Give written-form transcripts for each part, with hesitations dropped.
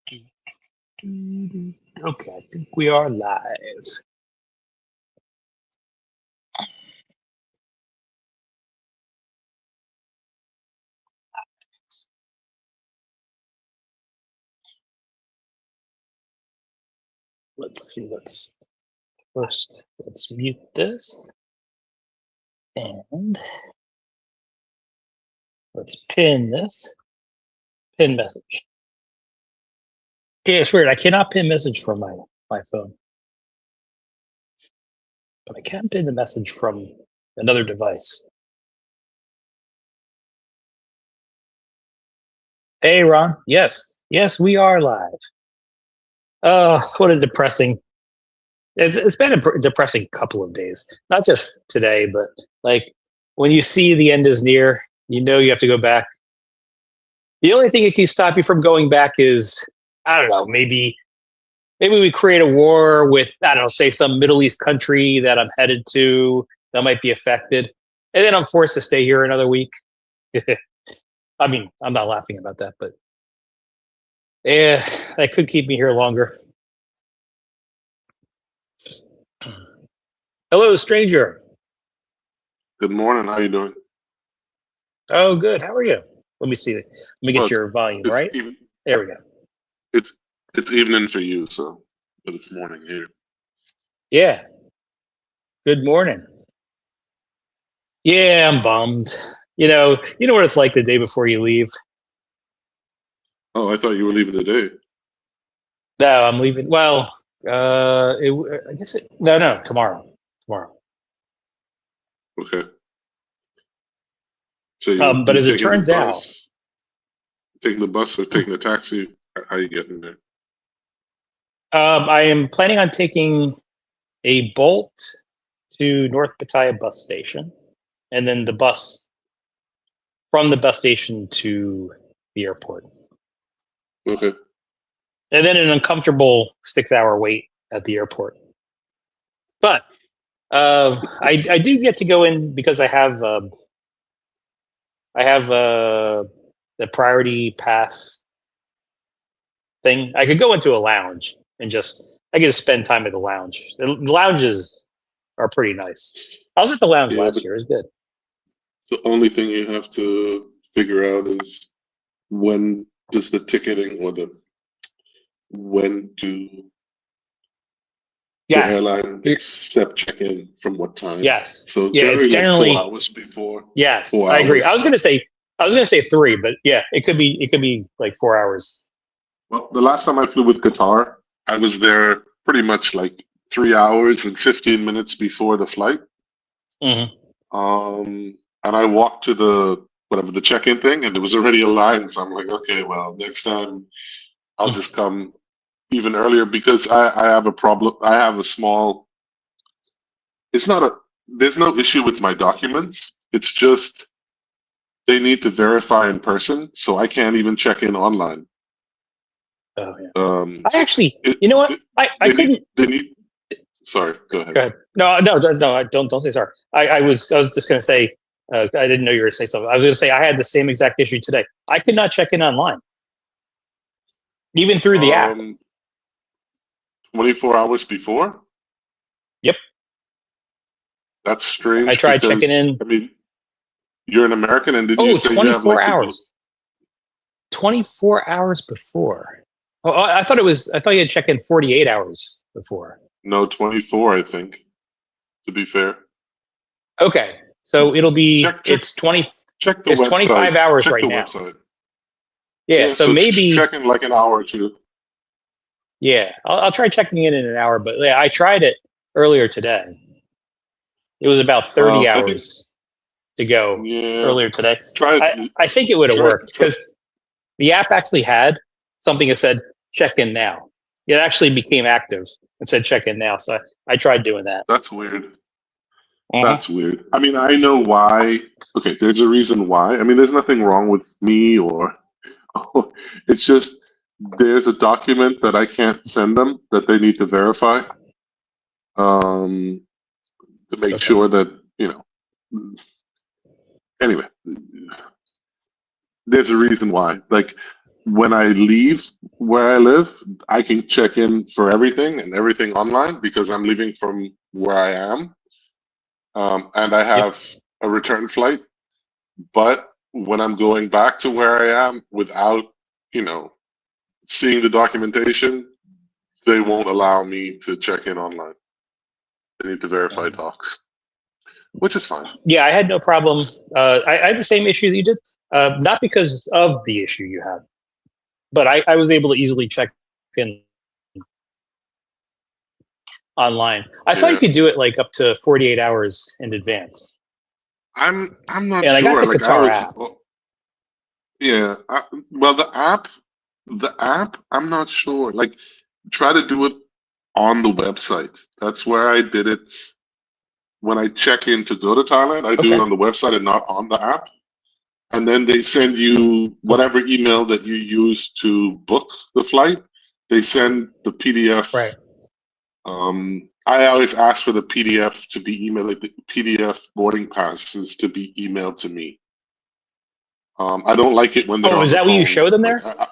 Okay, I think we are live. Let's see. Let's mute this and let's pin this. Pin message. Yeah, it's weird. I cannot pin message from my phone, but I can pin the message from another device. Hey, Ron. Yes, we are live. Oh, what a depressing. It's been a depressing couple of days. Not just today, but like when you see the end is near, you know you have to go back. The only thing that can stop you from going back is, I don't know, maybe we create a war with, I don't know, say some Middle East country that I'm headed to that might be affected, and then I'm forced to stay here another week. I mean, I'm not laughing about that, but yeah, that could keep me here longer. Hello, stranger. Good morning. How you doing? Oh, good. How are you? Let me see. Let me Well, get your volume it's right. even, There we go. it's it's evening for you, so but it's morning here. Yeah. Good morning. Yeah, I'm bummed. You know what it's like the day before you leave. Oh, I thought you were leaving today. No, I'm leaving. Well, I guess no, tomorrow. Tomorrow. Okay. So you But you as it taking the turns out, bus or taking the taxi? How you getting there? I am planning on taking a Bolt to North Pattaya bus station, and then the bus from the bus station to the airport, Okay. and then an uncomfortable 6 hour wait at the airport. But I do get to go in because I have the priority pass thing. I could go into a lounge and I get to spend time at the lounge. The lounges are pretty nice. I was at the lounge Yeah, last but year. It was good. the only thing you have to figure out is when does the ticketing or when do the Yes. airline accept check-in from what time? Yes. So Yeah, it's generally like four generally hours before. yes. Four I agree. hours. I was gonna say three, but yeah, it could be like 4 hours. Well, the last time I flew with Qatar, I was there pretty much like 3 hours and 15 minutes before the flight. Hmm. And I walked to the check-in thing, and there was already a line. So I'm like, okay, well, next time I'll just come even earlier because I have a problem. I have a small. It's not a. There's no issue with my documents. It's just they need to verify in person, so I can't even check in online. Oh yeah. Um, I actually, it, you know what? it I they need couldn't. they need. Sorry, go ahead. Go ahead. No. Don't say sorry. I was just gonna say. I didn't know you were gonna say something. I was gonna say I had the same exact issue today. I could not check in online, even through the app. Um, 24 hours before? Yep. That's I strange tried checking because, in. I mean, you're an American, and didn't you Oh, say you have 24 like people? hours. 24 hours before. Oh, I thought you had check in 48 hours before. No, 24, I think, to be fair. Okay. So Check, check, it's 20, check the it's 25 website. hours Check right the now. website. Yeah. Yeah, So so maybe, check in like an hour or two. yeah, I'll try checking in an hour, but yeah, I tried it earlier today. It was about 30 I think, hours to go yeah, earlier today. try I, it. I think it would have Try it. worked because the app actually had something that said check in now. It actually became active and said check in now. So I tried doing that. That's weird. Uh-huh. That's weird. I mean, I know why. Okay, there's a reason why. I mean, there's nothing wrong with me or it's just there's a document that I can't send them that they need to verify um, to make Okay. sure that you know. Anyway, there's a reason why. Like when I leave where I live, I can check in for everything and everything online because I'm leaving from where I am, and I Yep. have a return flight. But when I'm going back to where I am without, you know, seeing the documentation, they won't allow me to check in online. They need to verify docs, which is fine. Yeah, I had no problem. I had the same issue that you did, not because of the issue you had, but I was able to easily check in online. I thought you Yeah, could do it like up to 48 hours in advance. I'm not And I got sure. the Like I Qatar always, app. yeah. Well, the app, I'm not sure. Like, try to do it on the website. That's where I did it when I check in to go to Thailand. I do it Okay. on the website and not on the app. And then they send you Okay. whatever email that you use to book the flight. They send the PDF. Right. I always ask for the PDF to be emailed, like the PDF boarding passes to be emailed to me. I don't like it when they're Oh, on is the that what you phone. show them Like, there?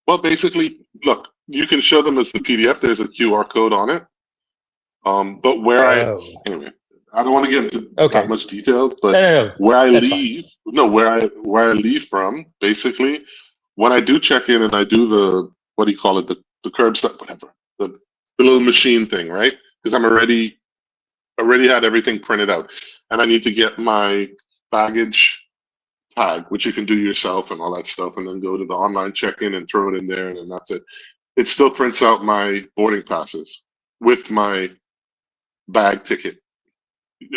well, basically, look, you can show them as the PDF. There's a QR code on it. But Oh, anyway, I don't want to get into that okay. much detail, No, but no, no. where I That's fine. leave, no, where I leave from, basically, when I do check in and I do the, what do you call it, the curbside, whatever, the little machine thing, right? Because I'm already had everything printed out, and I need to get my baggage tag, which you can do yourself and all that stuff, and then go to the online check-in and throw it in there, and then that's it. It still prints out my boarding passes with my bag ticket,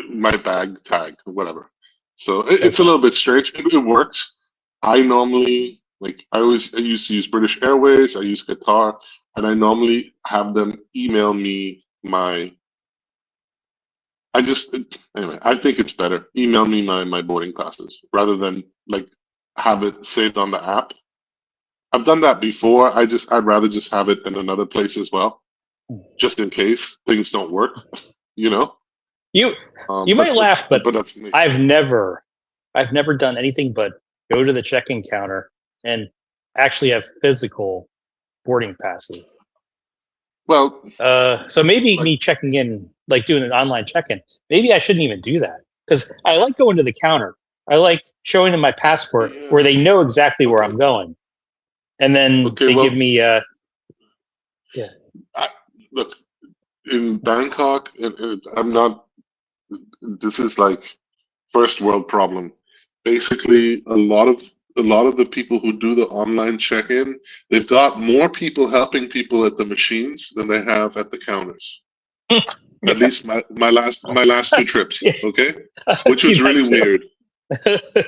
my bag tag, whatever. So it's a Okay. little bit strange. It works. I normally like I used to use British Airways. I use Qatar, and I normally have them email me my. I just anyway. I think it's better. Email me my boarding passes rather than like have it saved on the app. I've done that before. I'd rather just have it in another place as well, just in case things don't work. You know. You you But might laugh, but that's me. I've never I've never done anything but go to the check-in counter and actually have physical boarding passes. Well, So maybe like me checking in, like doing an online check-in, maybe I shouldn't even do that because I like going to the counter. I like showing them my passport yeah. where they know exactly where Okay. I'm going, and then Okay. they give Well, me, yeah, I, look in Bangkok, and I'm not. This is like first world problem. Basically, a lot of the people who do the online check-in, they've got more people helping people at the machines than they have at the counters. At yeah, least my last two trips. yeah. Okay, I've which seen was really that weird. too.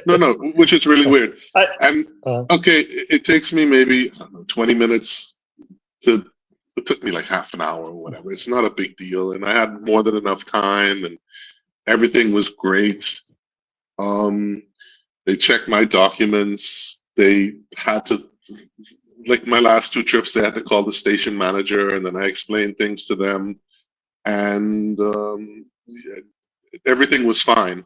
No, which is really weird. I, And uh, okay, it takes me maybe I don't know, 20 minutes to. It took me like half an hour or whatever. It's not a big deal, and I had more than enough time, and everything was great. Um, they checked my documents. They had to, like my last two trips, they had to call the station manager, and then I explained things to them, and yeah, everything was fine.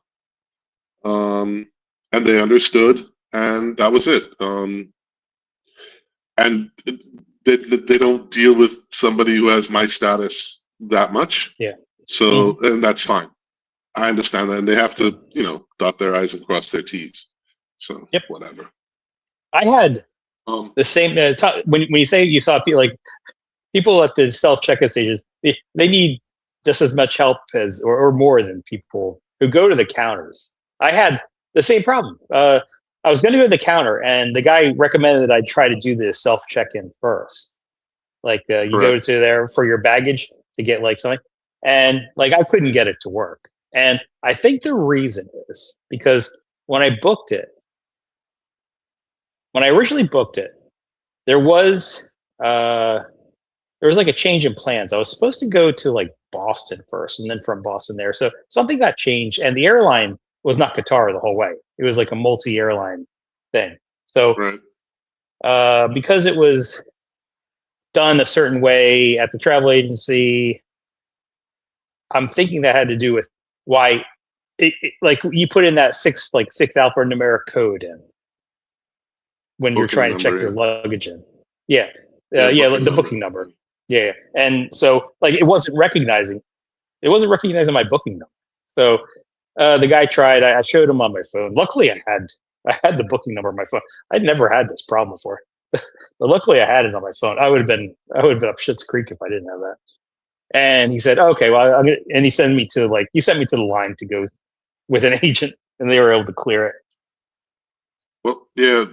And they understood, and that was it. And they don't deal with somebody who has my status that much, yeah. Hmm. so and that's fine. I understand that, and they have to, dot their i's and cross their t's. So Yep. whatever. I had Um, the same when you say you saw people like people at the self checkout stages, they need just as much help as or more than people who go to the counters. I had the same problem. I was going to go to the counter, and the guy recommended that I try to do the self check in first. Like you go correct. to there for your baggage to get like something, and like I couldn't get it to work. And I think the reason is because when I booked it, when I originally booked it, there was uh, there was like a change in plans. I was supposed to go to like Boston first, and then from Boston there. So something got changed, and the airline was not Qatar the whole way. It was like a multi-airline thing. So Right. because it was done a certain way at the travel agency, I'm thinking that had to do with why, like you put in that six alphanumeric code in, when you're Booking trying to check number, your yeah. luggage in. Yeah, Yeah, yeah, booking the number. booking number. Yeah, and so like it wasn't recognizing my booking number. So the guy tried. I showed him on my phone. Luckily, I had the booking number on my phone. I'd never had this problem before, but luckily I had it on my phone. I would have been up Shit's Creek if I didn't have that. And he said, "Okay, well," and he sent me to the line to go with an agent, and they were able to clear it. Well, yeah,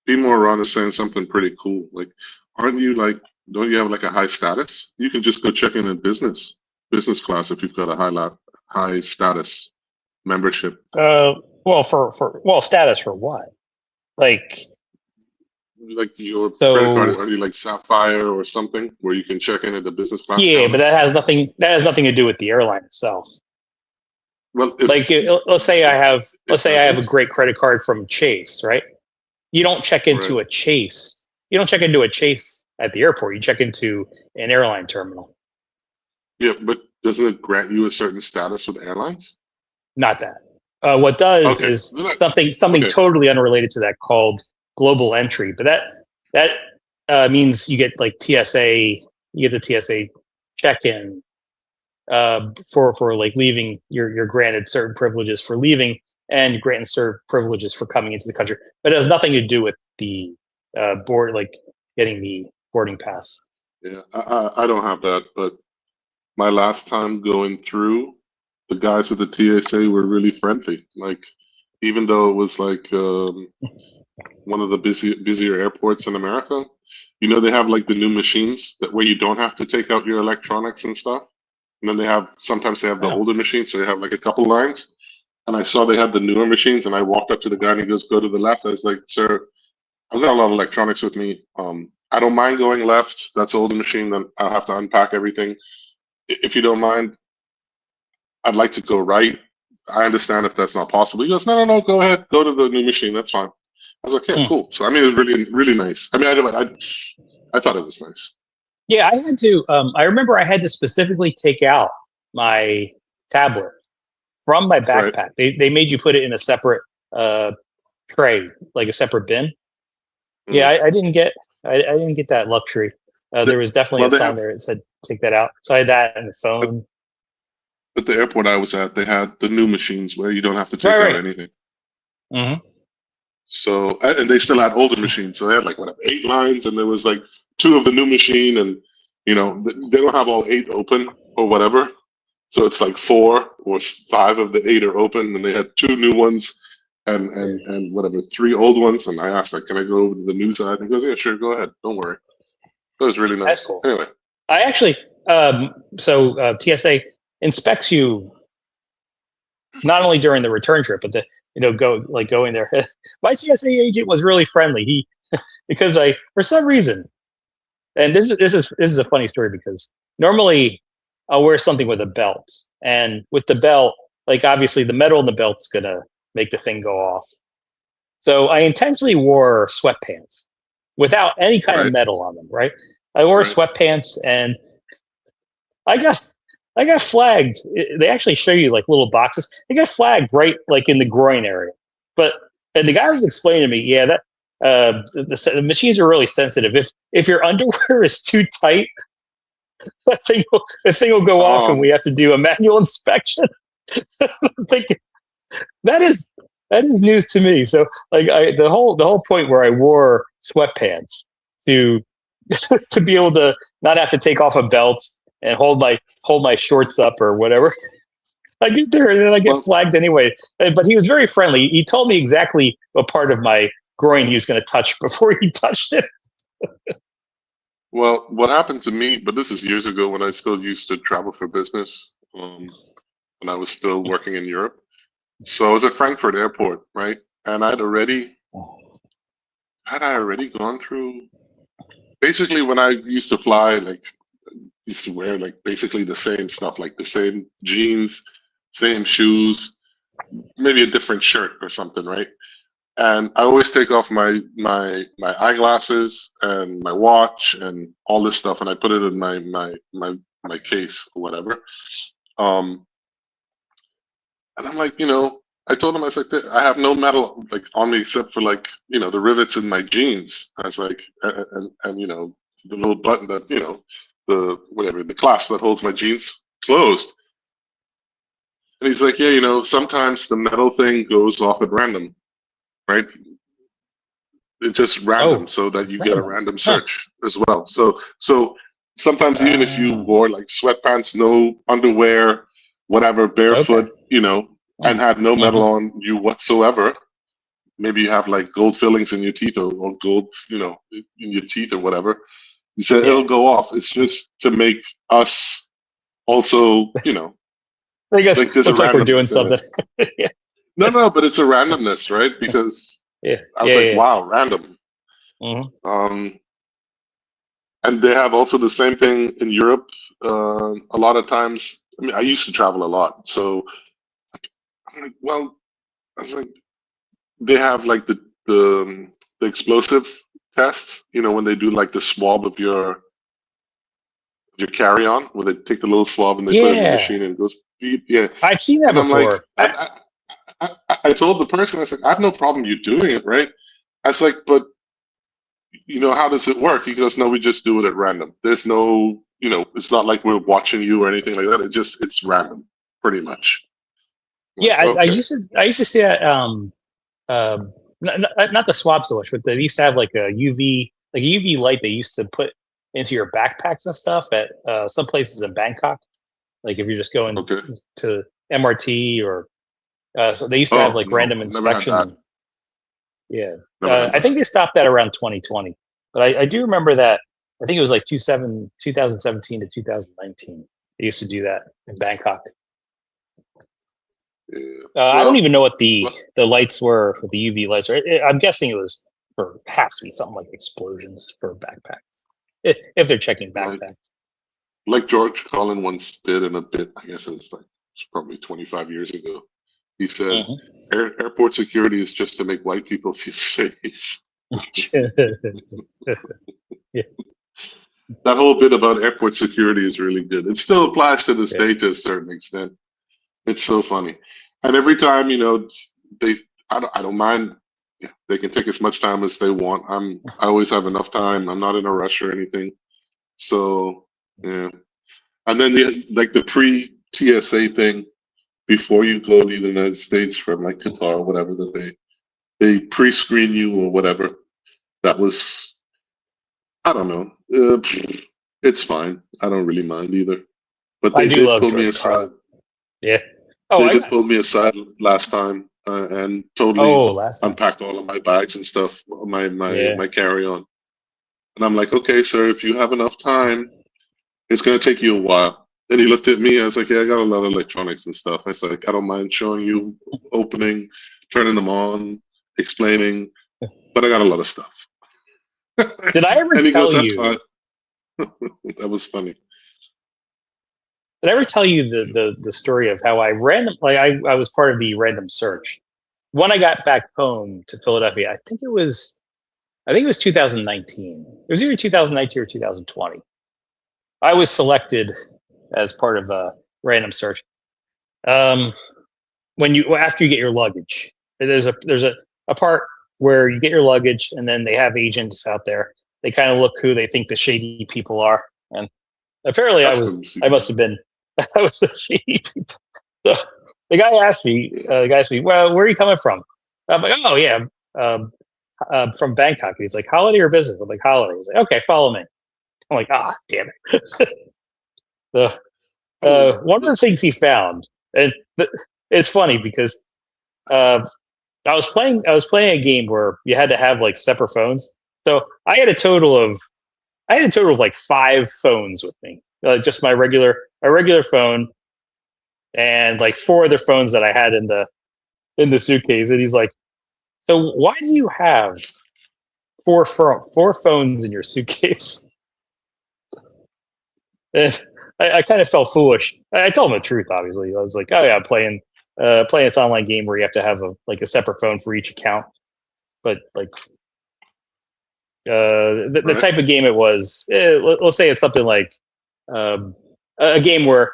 be more around is saying something pretty cool. Like, aren't you like, don't you have like a high status? You can just go check in business class if you've got a high status membership. Well, for status for what? Like, Like your credit card, so are you like Sapphire or something where you can check in at the business class yeah, but counter? that has nothing to do with the airline itself. Well, if Like, let's say I have it a doesn't, great credit card from Chase, right? You don't check right? into a Chase. You don't check into a Chase at the airport. You check into an airline terminal. Yeah, but doesn't it grant you a certain status with airlines? Not that. What does Okay, is something okay, totally unrelated to that called global entry. But that means you get like TSA. You get the TSA check-in for like leaving. You're granted certain privileges for leaving, and granted certain privileges for coming into the country. But it has nothing to do with the board, like getting the boarding pass. yeah, I don't have that, but my last time going through, the guys at the TSA were really friendly. Like, even though it was like one of the busier airports in America, they have like the new machines that where you don't have to take out your electronics and stuff. And then sometimes they have the Oh, older machines, so they have like a couple lines. And I saw they had the newer machines, and I walked up to the guy and he goes, "Go to the left." I was like, "Sir, I've got a lot of electronics with me. I don't mind going left. That's the older machine. Then I'll have to unpack everything. If you don't mind, I'd like to go right. I understand if that's not possible." He goes, "No, no, no, go ahead. Go to the new machine. That's fine." I was like, "Okay, hmm. cool." So I mean, it was really, really nice. I mean, I thought it was nice. Yeah, I had to. I remember I had to specifically take out my tablet from my Right. backpack. They made you put it in a separate uh, tray, like a separate bin. Yeah, Hmm. I didn't get that luxury. There was definitely Well, a they sign have there that said take that out. So I had that and the at, phone. at the airport I was at. They had the new machines where you don't have to Right, take out right. anything. Mm-hmm. So and they still had older machines. So they had like whatever 8 lines, and there was like two of the new machine, and they don't have all 8 open or whatever. So it's like 4 or 5 of the 8 are open, and they had 2 new ones and whatever 3 old ones. And I asked like, "Can I go over to the new side?" And he goes, "Yeah, sure, go ahead. Don't worry." It was really That's nice. cool. Anyway, I actually, TSA inspects you not only during the return trip, but going there. My TSA agent was really friendly. He because I for some reason, and this is a funny story because normally I'll wear something with a belt, and with the belt, like obviously the metal in the belt's gonna make the thing go off. So I intentionally wore sweatpants without any kind of right, metal on them. Right, I wore right. sweatpants, and I got I got flagged. They actually show you like little boxes. They got flagged right like in the groin area. But and the guy was explaining to me, yeah, that the machines are really sensitive. If your underwear is too tight, the thing will go off, and we Um, have to do a manual inspection. I'm thinking, that is that is news to me. So like the whole point where I wore sweatpants to to be able to not have to take off a belt and hold my shorts up or whatever. I get there and then I get well, flagged anyway. But he was very friendly. He told me exactly what part of my groin he was going to touch before he touched it. what happened to me? But this is years ago when I still used to travel for business. When I was still working in Europe. So I was at Frankfurt Airport, right? And had I already gone through basically when I used to fly, like used to wear like basically the same stuff, like the same jeans, same shoes, maybe a different shirt or something, right? And I always take off my eyeglasses and my watch and all this stuff, and I put it in my case or whatever. Um, and I'm like, I told him, I was like, I have no metal like on me except for like, the rivets in my jeans. I was like, and the little button that, the whatever, the clasp that holds my jeans closed. And he's like, yeah, sometimes the metal thing goes off at random, right? It's just random Oh, so that you get a random. random Huh. search as well. So sometimes even if you Ah, wore like sweatpants, no underwear, whatever, okay. barefoot, and Mm. had no metal Hmm. on you whatsoever, maybe you have like gold fillings in your teeth or gold, in your teeth or whatever. You said Yeah. it'll go off. It's just to make us also, I guess like there's a looks like we're doing randomness in it. something. Yeah. No, but it's a randomness, right? Because Yeah. I was Yeah. like, Yeah. wow, random. Hmm. Um, and they have also the same thing in Europe. A lot of times, I mean, I used to travel a lot, so I'm like, well, I was like, they have like the explosive tests. When they do like the swab of your carry on, where they take the little swab and they put it in the Yeah. machine and it goes beep. Yeah, I've seen that and I'm like, before. I told the person, I was like, I have no problem you doing it, right? I was like, but how does it work? He goes, no, we just do it at random. There's no, it's not like we're watching you or anything like that. It's random, pretty much. I'm Yeah, like, okay, I used to see that. Not the swab so much, but they used to have like a UV light they used to put into your backpacks and stuff at some places in Bangkok. Like if you're just going okay. to MRT or so they used to have Oh like no, random I've never had inspection that. and yeah. Never had I think that. they stopped that around 2020, but I do remember that. I think it was like 2017 to 2019. They used to do that in Bangkok. Yeah. I don't Well, even know what well, the lights were with the UV lights. I'm guessing it was for has to be something like explosions for backpacks if they're checking like backpacks. like George Carlin once did in a bit. I guess it's probably 25 years ago. He said, Hmm. Airport security is just to make white people feel safe." Yeah, That whole bit about airport security is really good. It still applies to this yeah. day to a certain extent. It's so funny. And every time, they, I don't mind. Yeah, they can take as much time as they want. I always have enough time. I'm not in a rush or anything. So, yeah. And then like the pre TSA thing before you go to the United States from like Qatar or whatever that they pre-screen you or whatever. That was, I don't know. It's fine. I don't really mind either. But I they do did love pull me George aside. Carlin. Yeah. Oh, They I did got. pull me aside last time and totally Oh, last time. unpacked all of my bags and stuff, Yeah. my carry on. And I'm like, okay, sir, if you have enough time, it's gonna take you a while. And he looked at me. I was like, yeah, I got a lot of electronics and stuff. I was like, I don't mind showing you opening, turning them on, explaining, but I got a lot of stuff. Did I ever And he tell goes, that's fine. you? That was funny. Did I ever tell you the story of how I was part of the random search when I got back home to Philadelphia? I think it was 2019. It was either 2019 or 2020. I was selected as part of a random search. Um, after you get your luggage, there's a part where you get your luggage, and then they have agents out there. They kind of look who they think the shady people are, and apparently That's from I must have been I was the shady people. So the guy asked me, well, where are you coming from? I'm like, oh yeah, um, from Bangkok. He's like, holiday or business? I'm like, holiday. He's like, okay, follow me. I'm like, damn it. So, oh, one of the things he found, and it's funny because uh, I was playing a game where you had to have like separate phones. So I had a total of like five phones with me, just my regular phone, and like four other phones that I had in the suitcase. And he's like, so why do you have four phones in your suitcase? And I kind of felt foolish. I told him the truth. Obviously, I was like, "Oh yeah, I'm playing this online game where you have to have a separate phone for each account." But like the right. type of game it was, let's say it's something like um, a game where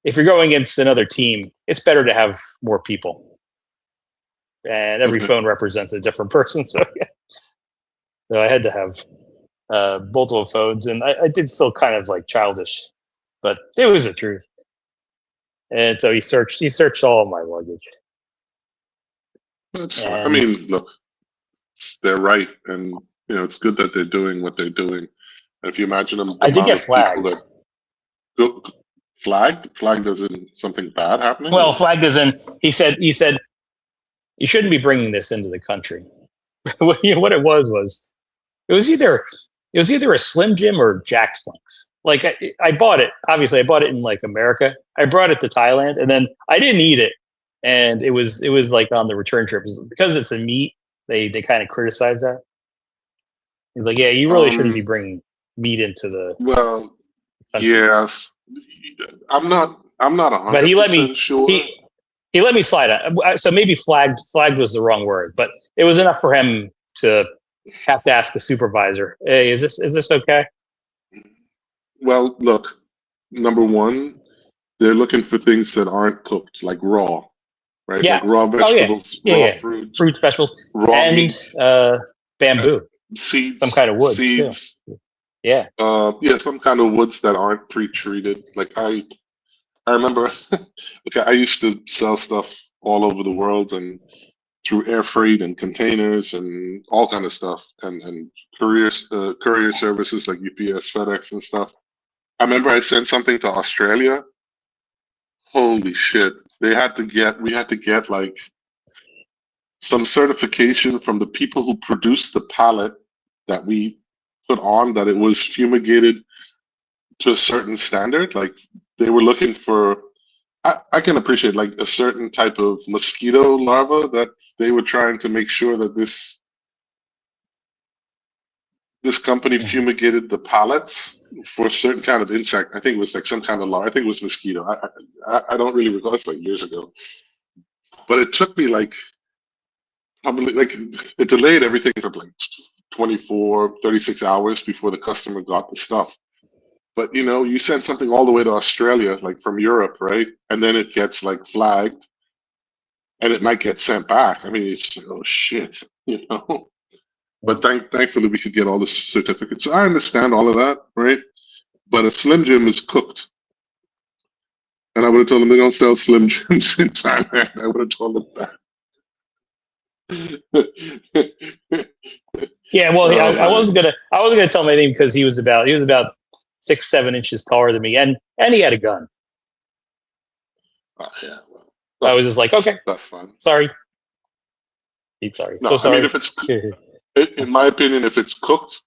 if you're going against another team, it's better to have more people. and every Okay. phone represents a different person. So yeah, so I had to have multiple phones, and I did feel kind of like childish, but it was the truth. And so he searched all of my luggage, That's fine. I and mean, look, they're right, and it's good that they're doing what they're doing. And if you imagine them, the I did amount get of people flagged. that go flagged as in something bad happening, Well, or flagged as in he said you shouldn't be bringing this into the country. What it was it was either a Slim Jim or Jack Slinks. Like I bought it. Obviously, I bought it in like America. I brought it to Thailand, and then I didn't eat it, and it was like on the return trip because it's a meat. They kind of criticize that. He's like, yeah, you really shouldn't be um, bringing meat into the well, country. yes, I'm not a But hundred percent sure. he he let me slide. So maybe flagged was the wrong word, but it was enough for him to have to ask the supervisor, "Hey, is this okay?" Well, look, number one, they're looking for things that aren't cooked, like raw, right? Like Yes. raw Oh yeah. vegetables, Yeah, raw yeah. fruit, Fruit specials raw and meat, uh, bamboo, some seeds, kind of woods too. seeds. Yeah. Yeah, some kind of woods that aren't pre-treated. Like I remember, okay, I used to sell stuff all over the world and through air freight and containers and all kind of stuff and courier services like UPS, FedEx and stuff. I remember I sent something to Australia. Holy shit. We had to get like some certification from the people who produced the pallet that we put on that it was fumigated to a certain standard. Like they were looking for, I can appreciate like a certain type of mosquito larva that they were trying to make sure that this company Mhm. fumigated the pallets for a certain kind of insect. I think it was like some kind of larva. I think it was mosquito. I don't really recall. It's like years ago, but it took me like probably like it delayed everything for like 24, 36 hours before the customer got the stuff. But you send something all the way to Australia, like from Europe, right? And then it gets like flagged and it might get sent back. I mean, it's oh shit, you know. But thankfully we could get all the certificates. So I understand all of that, right? But a Slim Jim is cooked. And I would have told them they don't sell Slim Jims in Thailand. I would have told them that. Yeah. Well, Oh I man. wasn't gonna tell him anything because he was about 6, 7 inches taller than me, and he had a gun. Oh, yeah. Well, I look, was just like, okay, that's fine. sorry, sorry, so No, I mean sorry. if it's in my opinion, if it's cooked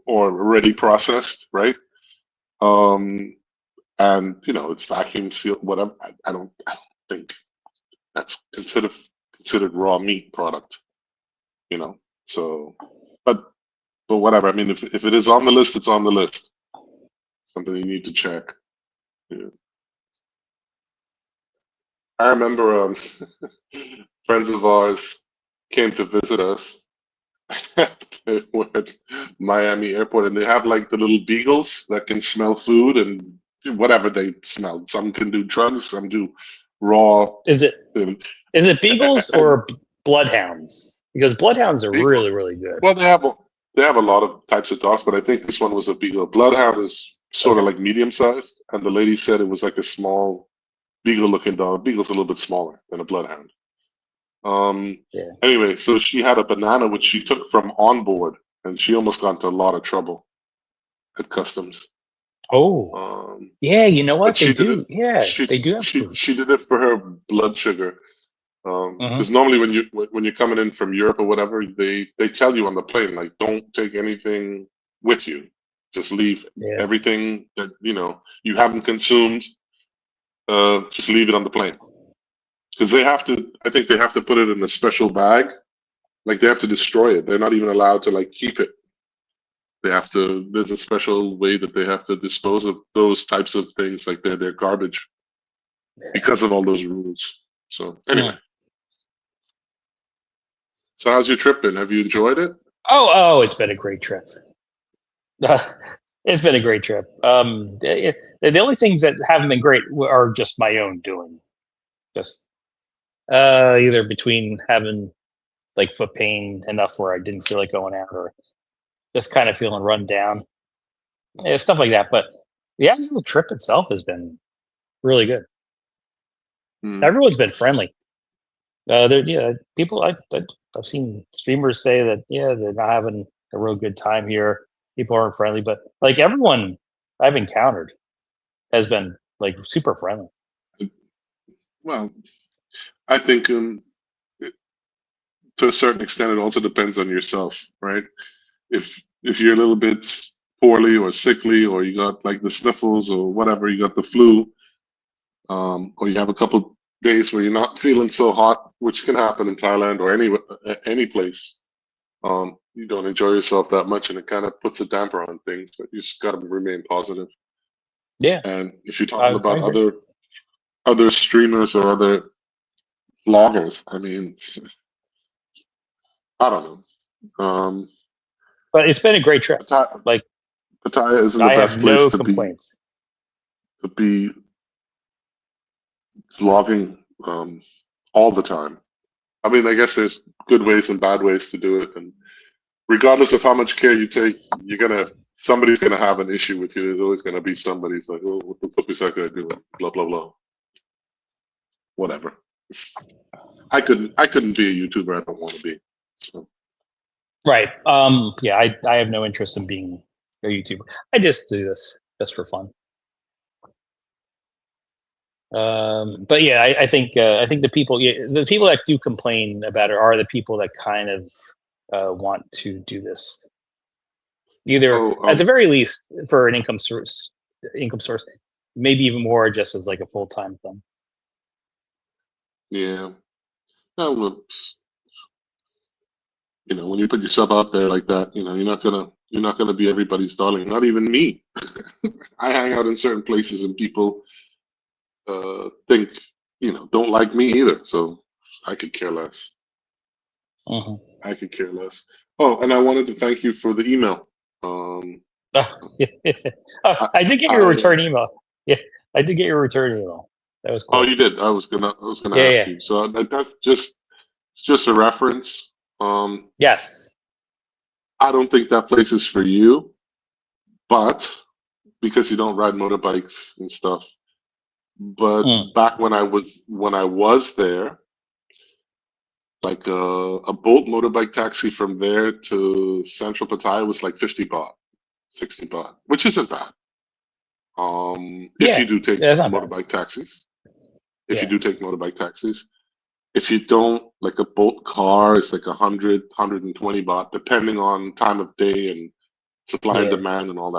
or already processed, right? Um, and it's vacuum sealed, whatever. I don't think that's considered raw meat product, you know. So, but whatever. I mean, if it is on the list, it's on the list. Something you need to check. Yeah. I remember friends of ours came to visit us. They were at Miami Airport, and they have like the little beagles that can smell food and whatever they smell. Some can do drugs, some do raw. Is it And, is it beagles and or bloodhounds? Because bloodhounds are beagle. really really good. Well, they have a lot of types of dogs, but I think this one was a beagle. Bloodhound is sort of Okay. like medium sized, and the lady said it was like a small beagle looking dog. Beagle's a little bit smaller than a bloodhound. Um, Yeah. anyway, so she had a banana which she took from on board, and she almost got into a lot of trouble at customs. Oh. Um, Yeah. You know but what they she did it. do? Yeah, She they do have she food. she did it for her blood sugar. Hmm. Because normally when you're coming in from Europe or whatever, they tell you on the plane like don't take anything with you, just leave Yeah. everything that you haven't consumed. Just leave it on the plane because they have to. I think they have to put it in a special bag. Like they have to destroy it. They're not even allowed to like keep it. They have to. There's a special way that they have to dispose of those types of things, like they're garbage because of all those rules. So anyway, Hmm. so how's your trip been? Have you enjoyed it? Oh, it's been a great trip. It's been a great trip. The only things that haven't been great are just my own doing. Just either between having like foot pain enough where I didn't feel like going out, or just kind of feeling run down. Yeah, stuff like that. But the actual trip itself has been really good. Mm. Everyone's been friendly. Yeah, people. I've seen streamers say that they're not having a real good time here. People aren't friendly, but like everyone I've encountered has been like super friendly. Well, I think to a certain extent, it also depends on yourself, right? If you're a little bit poorly or sickly, or you got like the sniffles or whatever, you got the flu, or you have a couple days where you're not feeling so hot, which can happen in Thailand or any place. You don't enjoy yourself that much, and it kind of puts a damper on things. But you just got to remain positive. Yeah, And if you're talking I about agree. other streamers or other vloggers, I mean, I don't know. But it's been a great trip. Pattaya, Like Pattaya isn't the I have best place no complaints. to be vlogging all the time. I mean, I guess there's good ways and bad ways to do it, and regardless of how much care you take, somebody's gonna have an issue with you. There's always gonna be somebody's like, "Oh, what the fuck is that gonna do?" Blah blah blah. Whatever. I couldn't be a YouTuber. I don't want to be. So Right. Yeah, I have no interest in being a YouTuber. I just do this just for fun. But yeah, I think the people that do complain about it are the people that kind of want to do this either oh at the very least for an income source, maybe even more just as like a full time thing. yeah. Well, when you put yourself out there like that, you're not gonna be everybody's darling. Not even me. I hang out in certain places and people think don't like me either. So I could care less. Hmm. I could care less. Oh, and I wanted to thank you for the email. Um, Oh, I, I did get your I return email. Yeah, I did get your return email. That was oh, cool. you did. I was gonna Yeah, ask yeah, you. So that's just a reference. Um, yes, I don't think that place is for you, but because you don't ride motorbikes and stuff. But mm, back when I was there, like a Bolt motorbike taxi from there to Central Pattaya was like 50 baht, 60 baht, which isn't bad. If yeah, you do take yeah. That's not bad. motorbike taxis, if you Yeah, do take motorbike taxis, if you don't, like a Bolt car is like 100, 120 baht, depending on time of day and supply and yeah, demand and all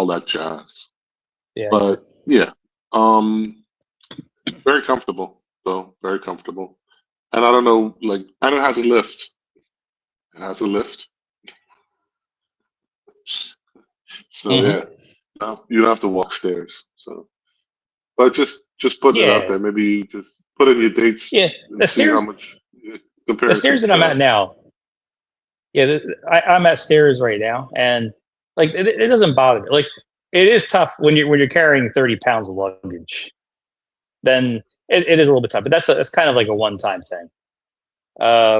that jazz. yeah. I get it. But yeah, um, very comfortable though, very comfortable. And I don't know, like, and it has a lift. It has a lift. So Hmm. yeah, you don't have to walk stairs. So, but just putting it out Yeah, there. Maybe you just put in your dates yeah. and see how much The comparison stairs to that I'm at gas. now. Yeah, I'm at stairs right now, and like it doesn't bother me. Like it is tough when you're carrying 30 pounds of luggage. Then it is a little bit tough, but that's kind of like a one time thing.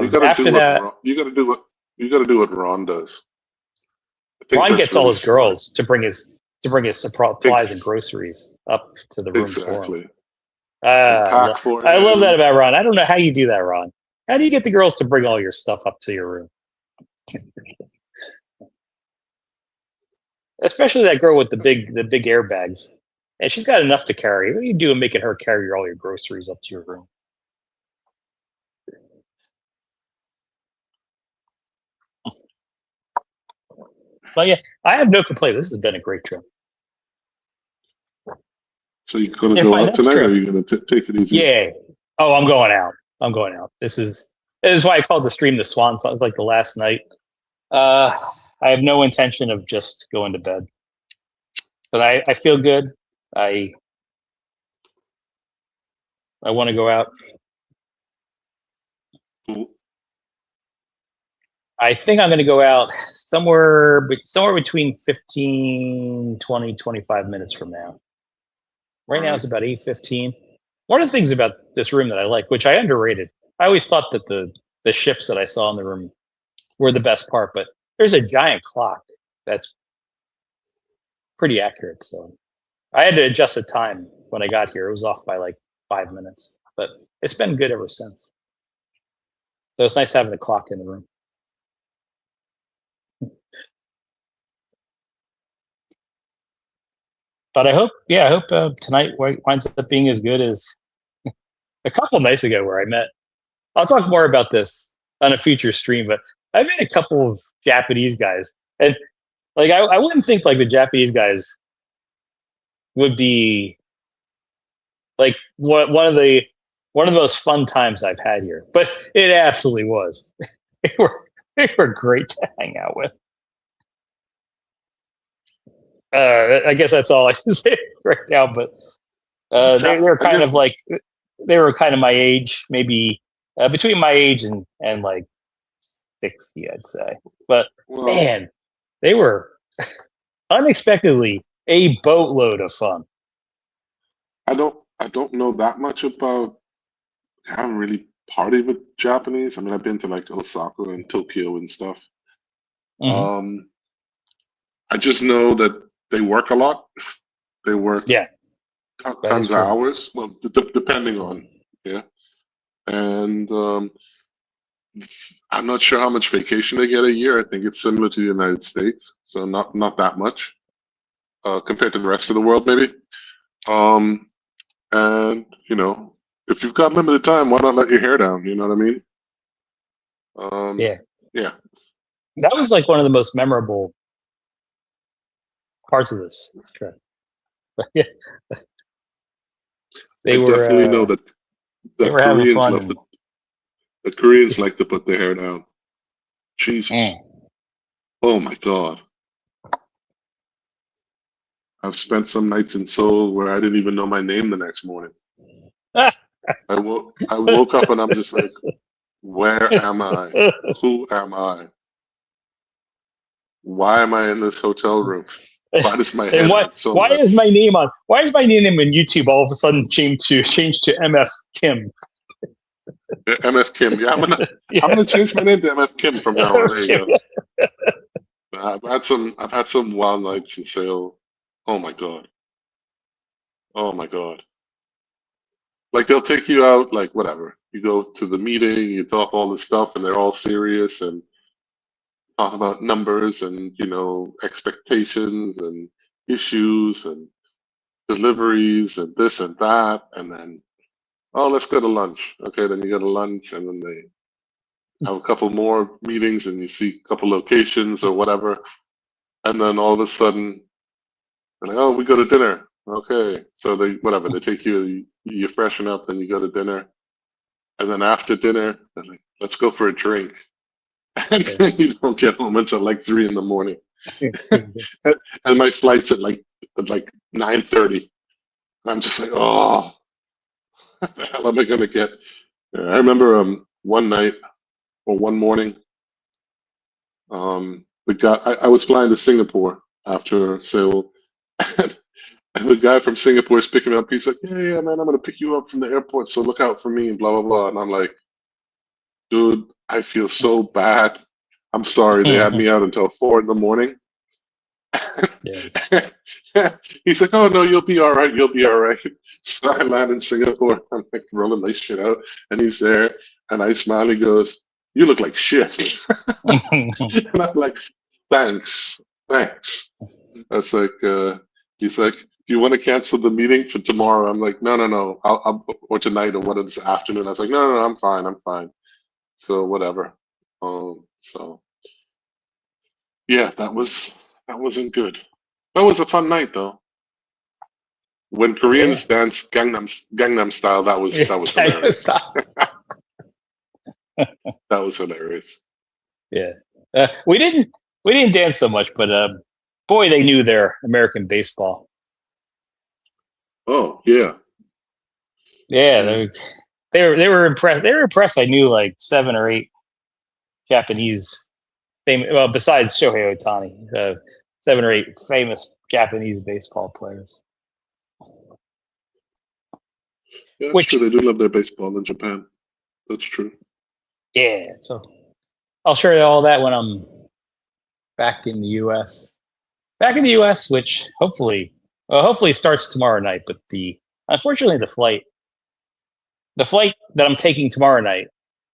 You got to do After what that, Ron, you got to do what Ron does. I think Ron that's gets all really his smart. girls to bring his supplies and Ex- groceries up to the room for him. exactly. And pack for I love that him. about Ron. I don't know how you do that, Ron. How do you get the girls to bring all your stuff up to your room? Especially that girl with the big airbags. And she's got enough to carry. What are you doing making her carry all your groceries up to your room? But yeah, I have no complaint. This has been a great trip. So you gonna And for go my out next tonight, or are trip, you gonna take it easy? yeah. Oh, I'm going out. I'm going out. This is why I called the stream the Swan song. It's like the last night. Uh, I have no intention of just going to bed, but I feel good. I I want to go out. Cool. I think I'm going to go out somewhere between 15, 20, 25 minutes from now. Right All now right. it's about 8:15. One of the things about this room that I like, which I underrated, I always thought that the ships that I saw in the room were the best part. But there's a giant clock that's pretty accurate. So I had to adjust the time when I got here. It was off by like 5 minutes, but it's been good ever since. So it's nice having a clock in the room. But I hope tonight winds up being as good as a couple nights ago where I met. I'll talk more about this on a future stream, but I met a couple of Japanese guys, and like I wouldn't think like the Japanese guys would be like one of the most fun times I've had here, but it absolutely was. They were great to hang out with. I guess that's all I can say right now. But they were kind of like they were kind of my age, maybe between my age and like 60, I'd say. But man, they were unexpectedly a boatload of fun. I don't know that much about. I haven't really partied with Japanese. I mean, I've been to like Osaka and Tokyo and stuff. Mm-hmm. I just know that they work a lot. They work tons of hours. Well, depending on and I'm not sure how much vacation they get a year. I think it's similar to the United States, so not that much compared to the rest of the world, maybe. And if you've got limited time, why not let your hair down? You know what I mean? Yeah. That was like one of the most memorable parts of this trip. Yeah. I definitely know that the Koreans like to put their hair down. Jesus. Oh my God. I've spent some nights in Seoul where I didn't even know my name the next morning. I woke up and I'm just like, where am I? Who am I? Why am I in this hotel room? Why does my head hurt so much? Why is my name on YouTube all of a sudden changed to MF Kim? MF Kim. Yeah, I'm gonna change my name to MF Kim from now on. There you go. I've had some wild nights in Seoul. Oh my God. Oh my God. Like they'll take you out, like whatever. You go to the meeting, you talk all this stuff, and they're all serious and talk about numbers and expectations and issues and deliveries and this and that, and then let's go to lunch. Okay, then you go to lunch, and then they have a couple more meetings, and you see a couple locations or whatever, and then all of a sudden, they're like, oh, we go to dinner. Okay, so they take you freshen up, then you go to dinner, and then after dinner, they're like, let's go for a drink, and then you don't get home until like 3 a.m. and my flight's at like 9:30. I'm just like, oh, what the hell am I gonna get? I remember one night or one morning, I was flying to Singapore after Seoul, and the guy from Singapore is picking me up. He's like, yeah, man, I'm gonna pick you up from the airport, so look out for me and blah blah blah. And I'm like, dude, I feel so bad. I'm sorry, they had me out until 4 a.m. He's like, oh no, you'll be all right. You'll be all right. So I land in Singapore. I'm like rolling my shit out, and he's there, and I smile. He goes, "You look like shit," and I'm like, "Thanks." That's like, he's like, "Do you want to cancel the meeting for tomorrow?" I'm like, "No. I'll or tonight or whatever this afternoon." I was like, "No, I'm fine." So whatever. So yeah, that wasn't good. That was a fun night though. When Koreans dance Gangnam Style, that was hilarious. That was hilarious. Yeah, we didn't dance so much, but boy, they knew their American baseball. Oh yeah, yeah. They were impressed. They were impressed. I knew like 7 or 8 Japanese, besides Shohei Ohtani, 7 or 8 famous Japanese baseball players. Yeah, that's true. They do love their baseball in Japan. That's true. Yeah, so I'll share all that when I'm back in the U.S. Back in the U.S., which hopefully starts tomorrow night. But unfortunately, the flight that I'm taking tomorrow night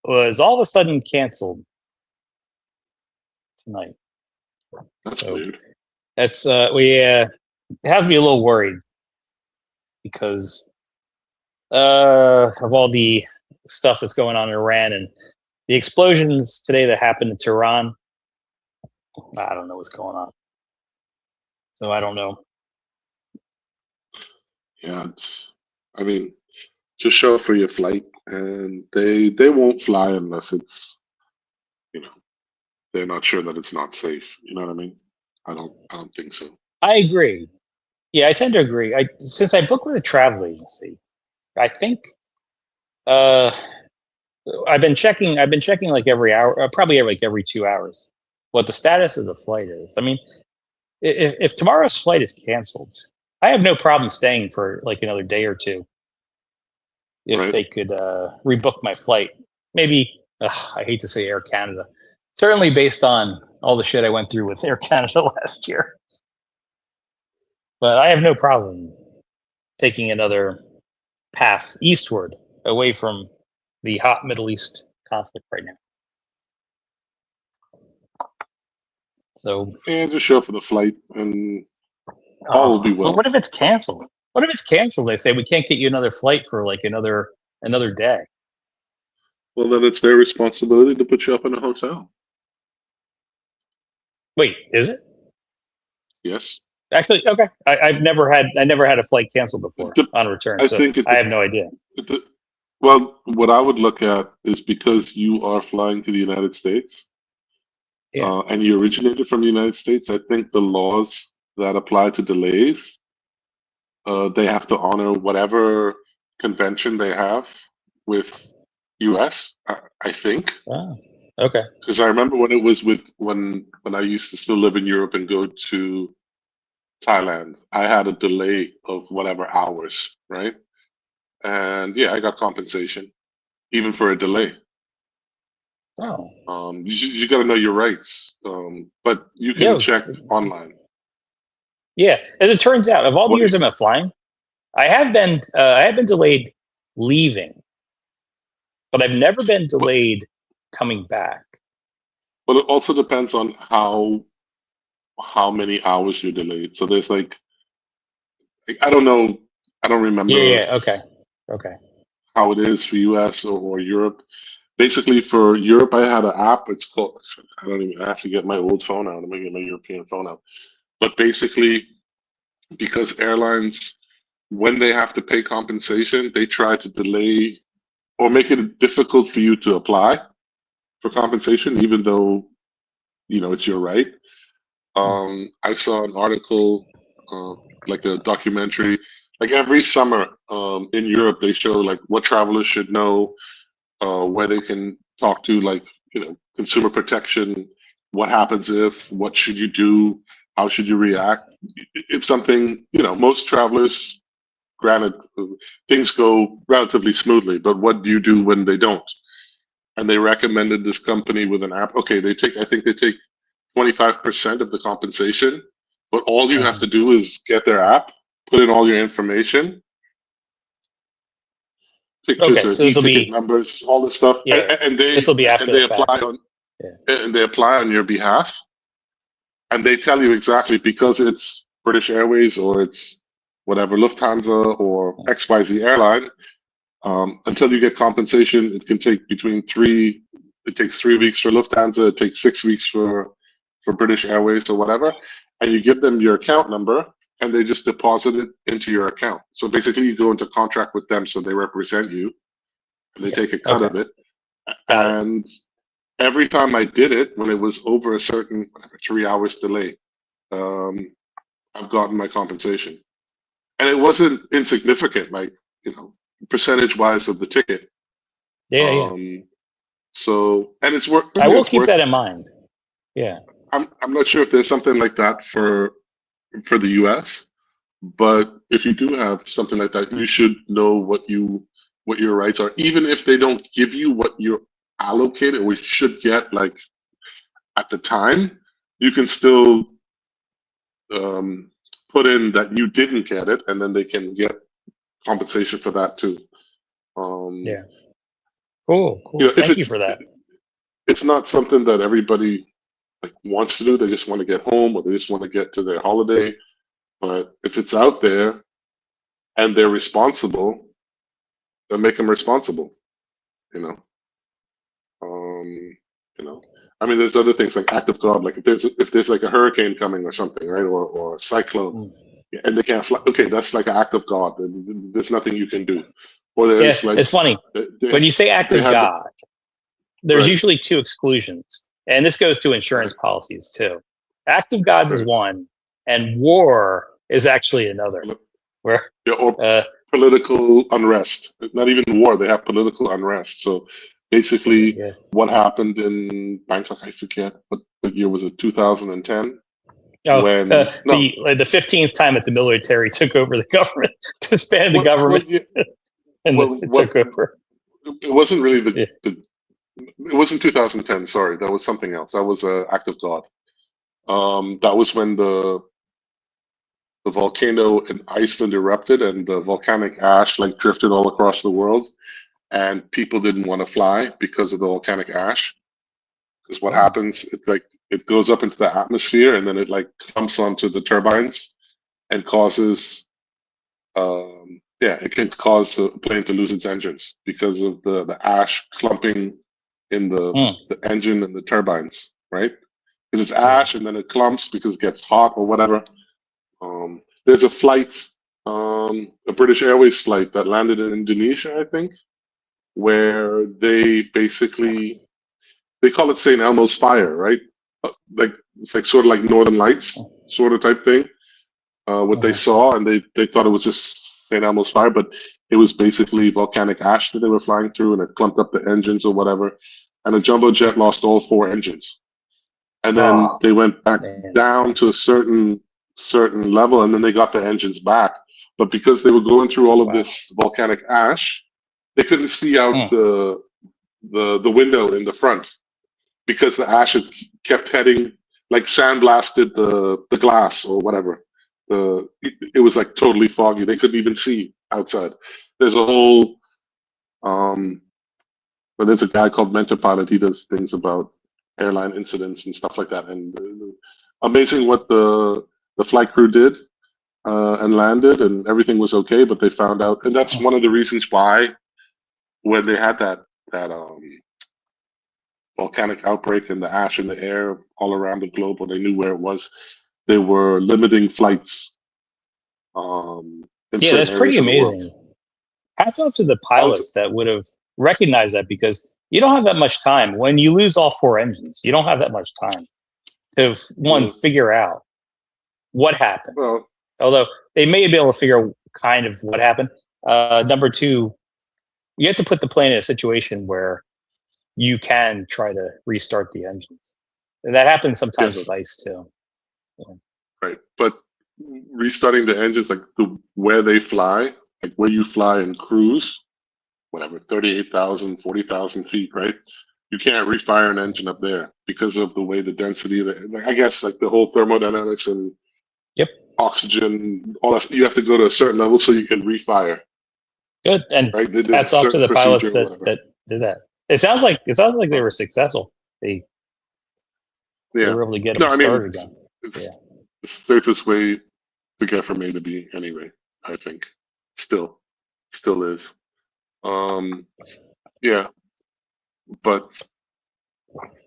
was all of a sudden canceled tonight. That's So weird. that's it has me a little worried because of all the stuff that's going on in Iran and the explosions today that happened in Tehran. I don't know what's going on, so I don't know. Yeah, I mean, just show up for your flight, and they won't fly unless it's you know they're not sure that it's not safe. You know what I mean? I don't think so. I agree. Yeah, I tend to agree. Since I book with a travel agency, I think uh, I've been checking. I've been checking like every hour, probably like every 2 hours, what the status of the flight is. I mean, if tomorrow's flight is canceled, I have no problem staying for like another day or two. If Right? they could rebook my flight, maybe. I hate to say Air Canada. Certainly, based on all the shit I went through with Air Canada last year, but I have no problem taking another path eastward away from the hot Middle East conflict right now. So, And just show up for the flight, and all will be but well. what if it's canceled? What if it's canceled? They say we can't get you another flight for like another day. Well, then it's their responsibility to put you up in a hotel. Wait, is it Yes. actually okay? I never had a flight canceled It before de- on return, I so think I have no idea. it de- well, what I would look at is because you are flying to the United States, Yeah. and you originated from the United States. I think the laws that apply to delays, they have to honor whatever convention they have with US. I think Oh, okay. because I remember when it was with when I used to still live in Europe and go to Thailand, I had a delay of whatever hours, right? And yeah, I got compensation even for a delay. Oh, You got to know your rights, but you can yeah, check online. yeah. As it turns out, of all the What? years I've been flying, I have been delayed leaving, but I've never been But delayed coming back. but it also depends on how many hours you're delayed. So there's like, I don't know, I don't Yeah, remember yeah. Okay, okay. how it is for US or Europe. Basically, for Europe, I had an app. It's called. I don't even. I have to get my old phone out. I'm gonna get my European phone out. But basically, because airlines, when they have to pay compensation, they try to delay or make it difficult for you to apply for compensation, even though it's your right. Hmm. I saw an article, uh, like a documentary, like every summer in Europe, they show like what travelers should know, where they can talk to, like, consumer protection. What happens if? What should you do? How should you react? If something, most travelers, granted, things go relatively smoothly, but what do you do when they don't? And they recommended this company with an app. Okay, I think they take 25% of the compensation, but all you have to do is get their app, put in all your information, pictures Okay, or so this will e-ticket be numbers, all this stuff, and, yeah. and This they will be and after the they apply fact. on Yeah. and they apply on your behalf, and they tell you exactly because it's British Airways or it's whatever Lufthansa or XYZ airline. Until you get compensation, it can take between three. It takes 3 weeks for Lufthansa. It takes 6 weeks for British Airways or whatever, and you give them your account number, and they just deposit it into your account. So basically, you go into contract with them, so they represent you, and they Yeah. take a cut Okay. of it. Got it. And every time I did it, when it was over a certain whatever, 3 hours delay, um, I've gotten my compensation, and it wasn't insignificant, like percentage wise of the ticket. Yeah, yeah. Um, so, and it's worth to I me. will It's keep worth that it. in mind. Yeah. I'm not sure if there's something like that for the U.S., but if you do have something like that, you should know what your rights are, even if they don't give you what allocated, we should get like at the time, you can still put in that you didn't get it, and then they can get compensation for that too. Yeah. Cool. If Thank you for that. it's not something that everybody like wants to do. They just want to get home or they just want to get to their holiday. But if it's out there and they're responsible, then make them responsible. You know, um, you know. I mean, there's other things like act of God. Like if there's like a hurricane coming or something, right, or a cyclone, Mm. and they can't fly. Okay, that's like an act of God. There's nothing you can do. Or Yeah, there's like it's funny. When you say act they of had God, there's right. usually two exclusions. And this goes to insurance policies too. Act of gods is Right. one, and war is actually another. Where Yeah, or political unrest. Not even war. They have political unrest. So basically, yeah. what happened in Bangkok? I forget what year was it? 2010. Oh, When no, the 15th time that the military took over the government, disbanded the well, government, yeah, and well, it took over. it wasn't really Yeah. it wasn't 2010. Sorry, that was something else. That was Act of God. That was when the volcano in Iceland erupted and the volcanic ash like drifted all across the world, and people didn't want to fly because of the volcanic ash. Because what Oh, happens, it's like it goes up into the atmosphere and then it like clumps onto the turbines and causes, it can cause the plane to lose its engines because of the ash clumping in the engine and the turbines, right? Because it's yeah. ash and then it clumps because it gets hot or whatever. There's a flight, a British Airways flight that landed in Indonesia, I think, where they basically they call it St. Elmo's fire, right? Like it's like sort of like Northern Lights sort of type thing. What they saw, and they thought it was just St. Elmo's fire, but it was basically volcanic ash that they were flying through, and it clumped up the engines or whatever. And the jumbo jet lost all four engines, and then Oh, they went back man, that down to a sucks. certain level, and then they got the engines back. But because they were going through all of Wow. this volcanic ash, they couldn't see out Mm. the window in the front because the ash had kept heading like sandblasted the glass or whatever. It was like totally foggy. They couldn't even see outside. There's a whole but there's a guy called Mentor Pilot. He does things about airline incidents and stuff like that. And amazing what the flight crew did and landed, and everything was okay. But they found out, and that's one of the reasons why when they had that volcanic outbreak and the ash in the air all around the globe, or they knew where it was, they were limiting flights in Yeah, certain that's pretty areas of the world. amazing. Hats off to the I was, pilots that would have recognized that, because you don't have that much time. When you lose all four engines, you don't have that much time to one, mm, figure out what happened. well, Although they may be able to figure kind of what happened. Number two, you have to put the plane in a situation where you can try to restart the engines. And that happens sometimes with yes, ice too. Yeah. right. But restarting the engines, like where they fly, like where you fly and cruise, whatever, 38,000, 40,000 feet, right? You can't refire an engine up there because of the way the density of the, I guess, like the whole thermodynamics and Yep. oxygen, all that. You have to go to a certain level so you can refire, Good. And right? There's a hats off to certain the pilots procedure or that whatever. that did that. It sounds like they were successful. They Yeah. were able to get No, them I mean, started again. it's Yeah. the safest way to get from A to B anyway, I think. Still, still is. Um, yeah, but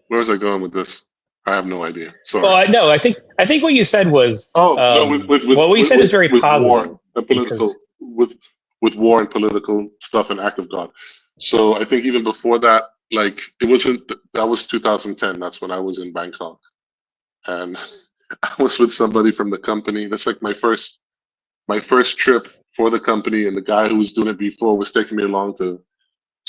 where was I going with this? I have no idea. Well, Sorry. I think what you said was, Oh no, what we said is very with war positive, and because political with war and political stuff and act of God. So I think even before that, like it wasn't that was 2010. That's when I was in Bangkok, and I was with somebody from the company. That's like my first trip for the company, and the guy who was doing it before was taking me along to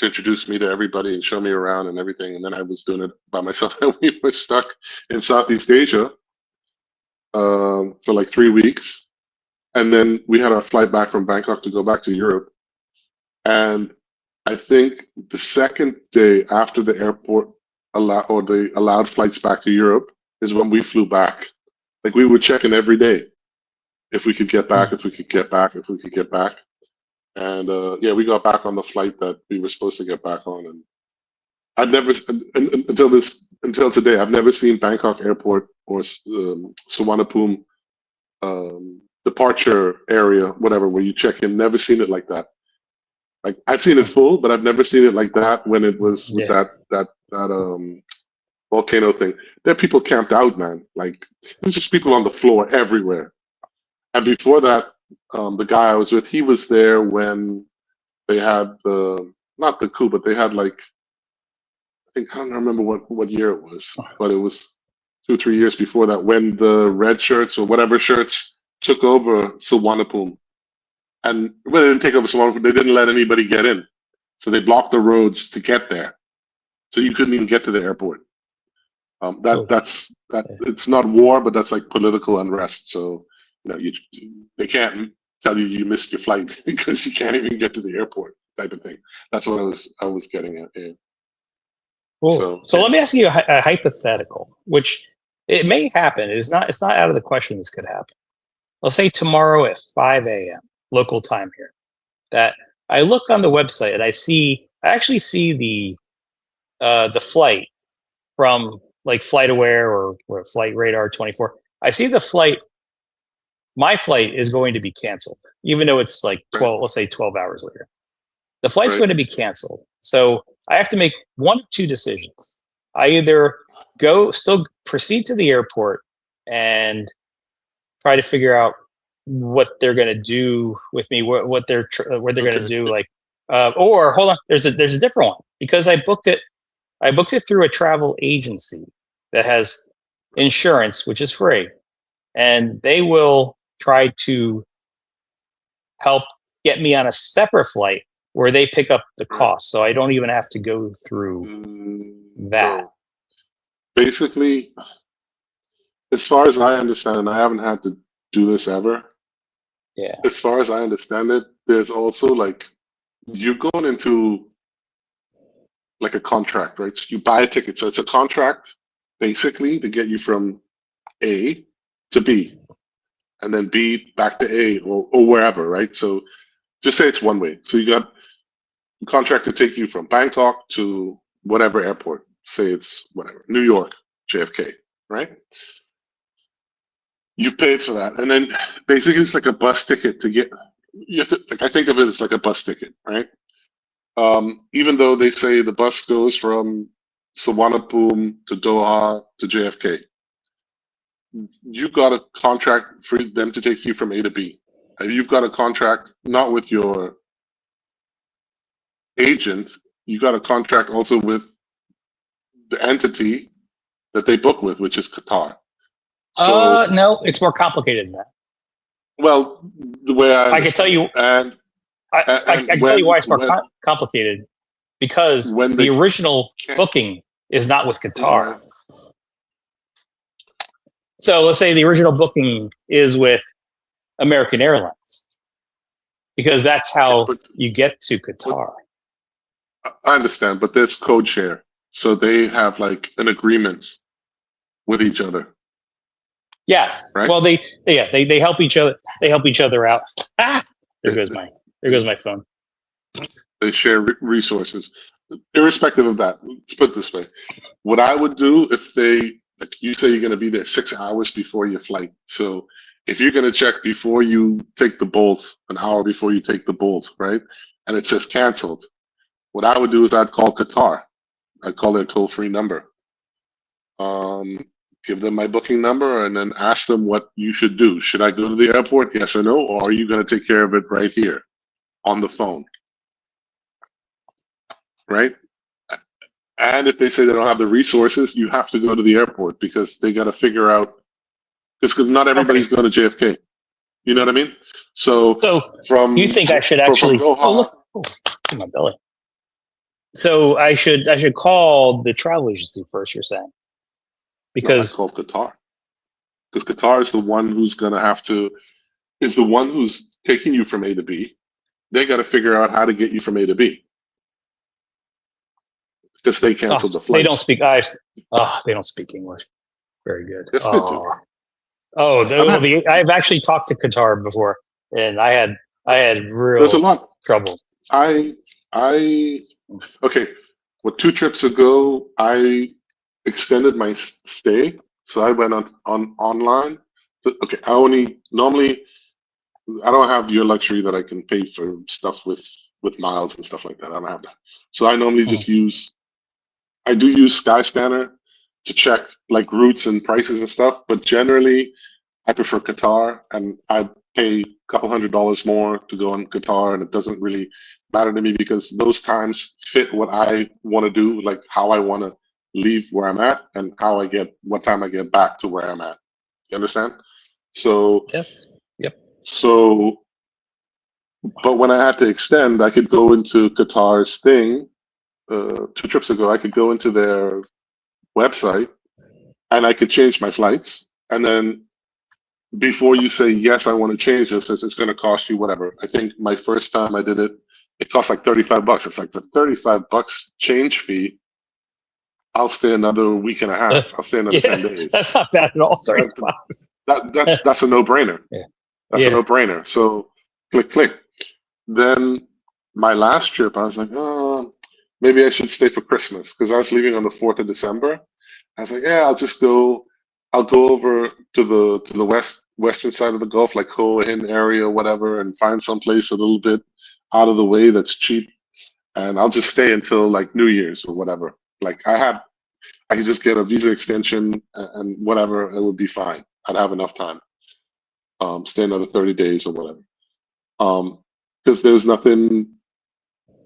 introduce me to everybody and show me around and everything. And then I was doing it by myself, and we were stuck in Southeast Asia for like 3 weeks. And then we had our flight back from Bangkok to go back to Europe. And I think the second day after the airport or they allowed flights back to Europe is when we flew back. Like we were checking every day if we could get back, Mm. if we could get back, if we could get back. And yeah, we got back on the flight that we were supposed to get back on. And I've never until today, I've never seen Bangkok Airport or Suvarnabhumi departure area, whatever, where you check in. Never seen it like that. Like I've seen it full, but I've never seen it like that when it was with Yeah. that volcano thing. There are people camped out, man. Like there's just people on the floor everywhere. And before that, the guy I was with, he was there when they had the not the coup, but they had like I think I don't remember what year it was, but it was 2 3 years before that when the red shirts or whatever shirts took over Suvarnabhumi. And well, they didn't take over Suvarnabhumi, they didn't let anybody get in, so they blocked the roads to get there, so you couldn't even get to the airport. Oh, That yeah. it's not war, but that's like political unrest. So you they can't tell you you missed your flight because you can't even get to the airport, type of thing. That's what I was getting at. Yeah. Cool. So So let me ask you a hypothetical, which it may happen. It's not out of the question this could happen. Let's say tomorrow at 5 a.m. local time here. That I look on the website and I actually see the flight from like FlightAware or Flight Radar 24. I see the flight. My flight is going to be canceled, even though it's like right, 12. Let's say 12 hours later. The flight's right, going to be canceled. So I have to make one of two decisions. I either still proceed to the airport and try to figure out what they're going to do with me, what they're going to okay, do, like, or hold on, there's a different one because I booked it. I booked it through a travel agency that has insurance, which is free, and they will try to help get me on a separate flight where they pick up the right. cost. So I don't even have to go through that. No, basically, as far as I understand, and I haven't had to do this ever. Yeah. As far as I understand it, there's also like you're going into like a contract, right? So you buy a ticket. So it's a contract basically to get you from A to B and then B back to A or wherever, right? So just say it's one way. So you got a contract to take you from Bangkok to whatever airport. Say it's whatever, New York, JFK, right? You've paid for that. And then basically it's like a bus ticket to get you have to like I think of it as like a bus ticket, right? Even though they say the bus goes from Suvarnabhumi to Doha to JFK, you got a contract for them to take you from A to B. And you've got a contract not with your agent, you got a contract also with the entity that they book with, which is Qatar. So, No, it's more complicated than that. well, the way I I can tell understand it, you. I and can tell you why it's more complicated because when the they original can't, booking is not with Qatar. right, So let's say the original booking is with American Airlines because that's okay, how you get to but Qatar. I understand, but there's code share, so they have like an agreement with each other, Yes. right? Well, they help each other. They help each other out. Ah, there They, goes my there goes my phone. they share resources, irrespective of that. Let's put it this way: what I would do if they, like you say, you're going to be there 6 hours before your flight. So if you're going to check before you take the bolt, an hour before you take the bolt, right? And it says canceled. What I would do is I'd call Qatar. I'd call their toll-free number. Um, give them my booking number and then ask them what you should do. Should I go to the airport? Yes or no? Or are you going to take care of it right here on the phone? Right? And if they say they don't have the resources, you have to go to the airport because they got to figure out because not Okay. everybody's going to JFK. You know what I mean? So So you from think I should from actually? Oh, Doha, look, oh, in my belly. So I should call the travel agency first. You're saying no, I'd because call Qatar because Qatar is the one who's going to have to is the one who's taking you from A to B. They got to figure out how to get you from A to B. because they canceled the They flight. don't speak. They don't speak English. Very good. Yes, they do. I've actually talked to Qatar before, and I had There's a real lot. trouble. I I okay. Well, 2 trips ago, I extended my stay, so I went on online. But, okay, I only normally I don't have your luxury that I can pay for stuff with miles and stuff like that. I don't have that. So I normally Mhm. just use Skyscanner to check like routes and prices and stuff, but generally I prefer Qatar, and I pay a couple $100 more to go on Qatar, and it doesn't really matter to me because those times fit what I want to do, like how I want to leave where I'm at and what time I get back to where I'm at. You understand? So, Yes. Yep. so, but when I had to extend, I could go into Qatar's thing. 2 trips ago, I could go into their website and I could change my flights, and then before you say yes, I want to change this, it's going to cost you whatever. I think my first time I did it, it cost like $35. It's like the $35 change fee. I'll stay another week and a half. I'll stay another Yeah, 10 days. that's not bad at all. That, 35. that's a no brainer. Yeah. That's a Yeah. no brainer. So click. Then my last trip, I was like, oh, maybe I should stay for Christmas because I was leaving on the 4th of December. I was like, yeah, I'll just go. I'll go over to the western side of the Gulf, like Cohen area, whatever, and find some place a little bit out of the way that's cheap, and I'll just stay until like New Year's or whatever. Like I could just get a visa extension and whatever, it would be fine. I'd have enough time. Stay another 30 days or whatever. Because there's nothing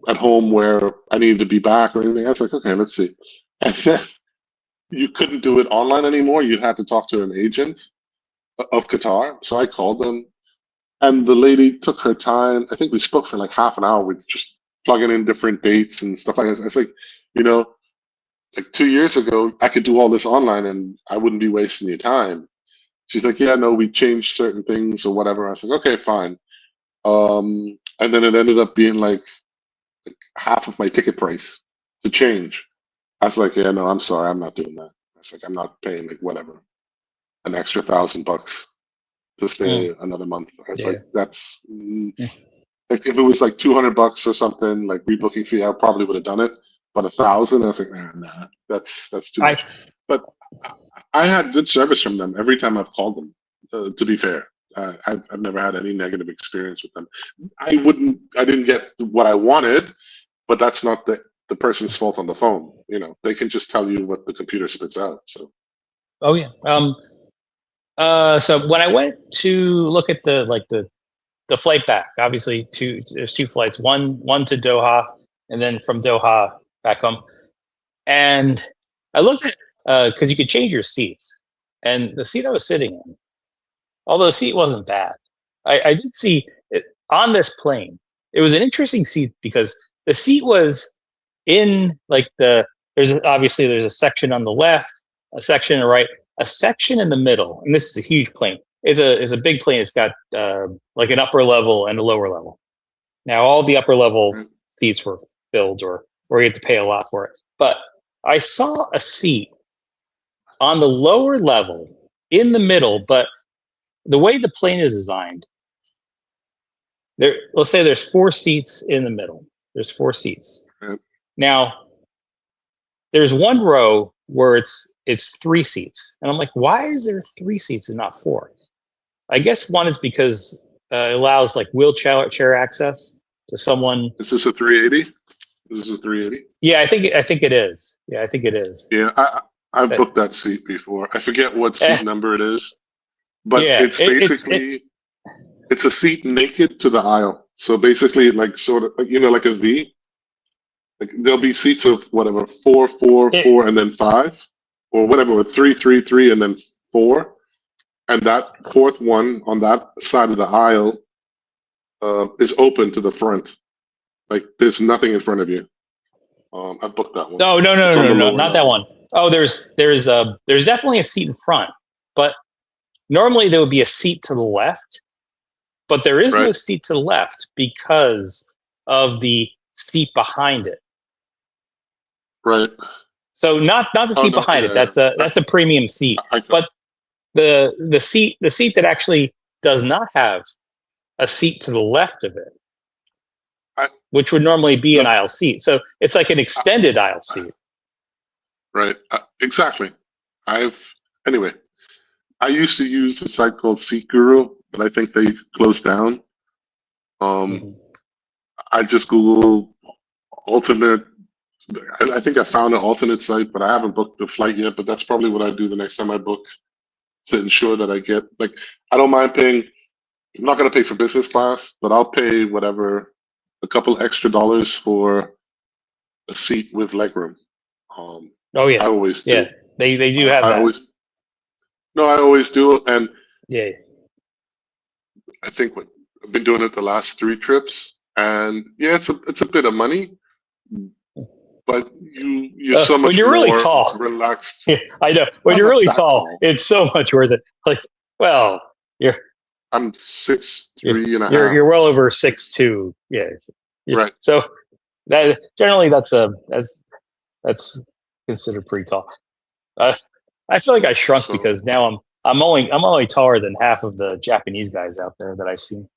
at home where I needed to be back or anything. I was like, okay, let's see. And then you couldn't do it online anymore. You had to talk to an agent of Qatar. So I called them, and the lady took her time. I think we spoke for like half an hour. We just plugging in different dates and stuff like that. It's like, you know, like 2 years ago, I could do all this online and I wouldn't be wasting your time. She's like, yeah, no, we changed certain things or whatever. I was like, okay, fine. And then it ended up being like half of my ticket price to change. I was like, yeah, no, I'm sorry, I'm not doing that. I was like, I'm not paying like whatever, an extra $1,000 to Mm, stay another month. It's yeah. like that's like if it was like $200 or something, like rebooking fee, I probably would have done it. But 1,000, I was like, nah, that's too I much. But I had good service from them every time I've called them. To be fair, I've never had any negative experience with them. I didn't get what I wanted, but that's not the person's fault on the phone. You know, they can just tell you what the computer spits out. So Oh yeah. So when I went to look at the flight back, obviously there's two flights. One to Doha, and then from Doha back home. And I looked at because you could change your seats, and the seat I was sitting in, although the seat wasn't bad, I did see it, on this plane. It was an interesting seat because the seat was in like there's a section on the left, a section on the right, a section in the middle, and this is a huge plane. It's a big plane. It's got like an upper level and a lower level. Now all the upper level mm, seats were filled, or you had to pay a lot for it. But I saw a seat on the lower level in the middle, but the way the plane is designed, let's say there's four seats in the middle. There's four seats. mm, Now there's one row where it's three seats, and I'm like, why is there three seats and not four? I guess one is because it allows like wheelchair chair access to someone. is this a 380? This is a 380. Yeah, I think it is. Yeah, I think it is. Yeah, I've That, booked that seat before. I forget what seat number it is, but yeah, it's basically it's a seat naked to the aisle. So basically, like sort of like a V. Like there'll be seats of whatever 4, 4, 4, it and then 5, or whatever, or 3, 3, 3, and then 4, and that fourth one on that side of the aisle is open to the front. Like there's nothing in front of you. I booked that one. no, no, no, It's on no, the no, lower not that level. one. Oh, there's definitely a seat in front, but normally there would be a seat to the left, but there is Right. no seat to the left because of the seat behind it. Right. So not the Oh seat no. behind it. Yeah. That's a premium seat. I But the seat that actually does not have a seat to the left of it, I which would normally be an look. aisle seat. So it's like an I, extended aisle seat. right. Exactly. I've anyway. I used to use a site called Seat Guru, but I think they closed down. Um, Mhm. I just Google alternate. I think I found an alternate site, but I haven't booked the flight yet. But that's probably what I do the next time I book to ensure that I get like I don't mind paying. I'm not going to pay for business class, but I'll pay whatever a couple extra dollars for a seat with legroom. Um, Oh I yeah, always yeah. do. They do have I that. always no, I always do, and Yeah. I think I've been doing it the last three trips, and yeah, it's a bit of money, but you're so When much you're really more tall, relaxed. yeah, I know. When I'm you're not really that tall, tall. it's so much worth it. Like, well, you're I'm six you're three and a you're, half. you're well over Six, 6'2". Yes. Yeah. right. So that generally that's considered pretty tall. Uh, I feel like I shrunk So because now I'm only taller than half of the Japanese guys out there that I've seen.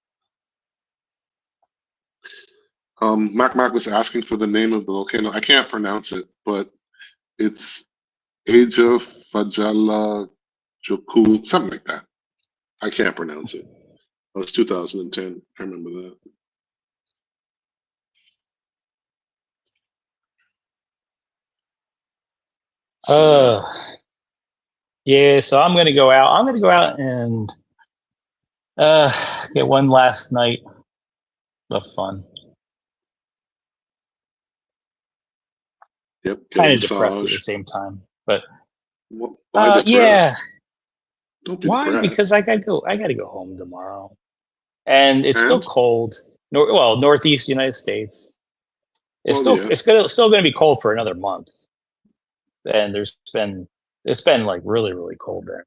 Mac was asking for the name of the volcano. I can't pronounce it, but it's Aja Fajala Joku, something like that. I can't pronounce it. That was 2010. I remember that. So yeah. Uh, yeah. So I'm gonna go out. I'm gonna go out and get one last night of fun. Yep. Get a Kind of depressed at massage. the same time, but Why yeah. depressed? Don't be Why? Because depressed. I gotta go home tomorrow, and it's still And cold. Northeast United States. well, yeah. Still gonna be cold for another month, and it's been like really really cold there.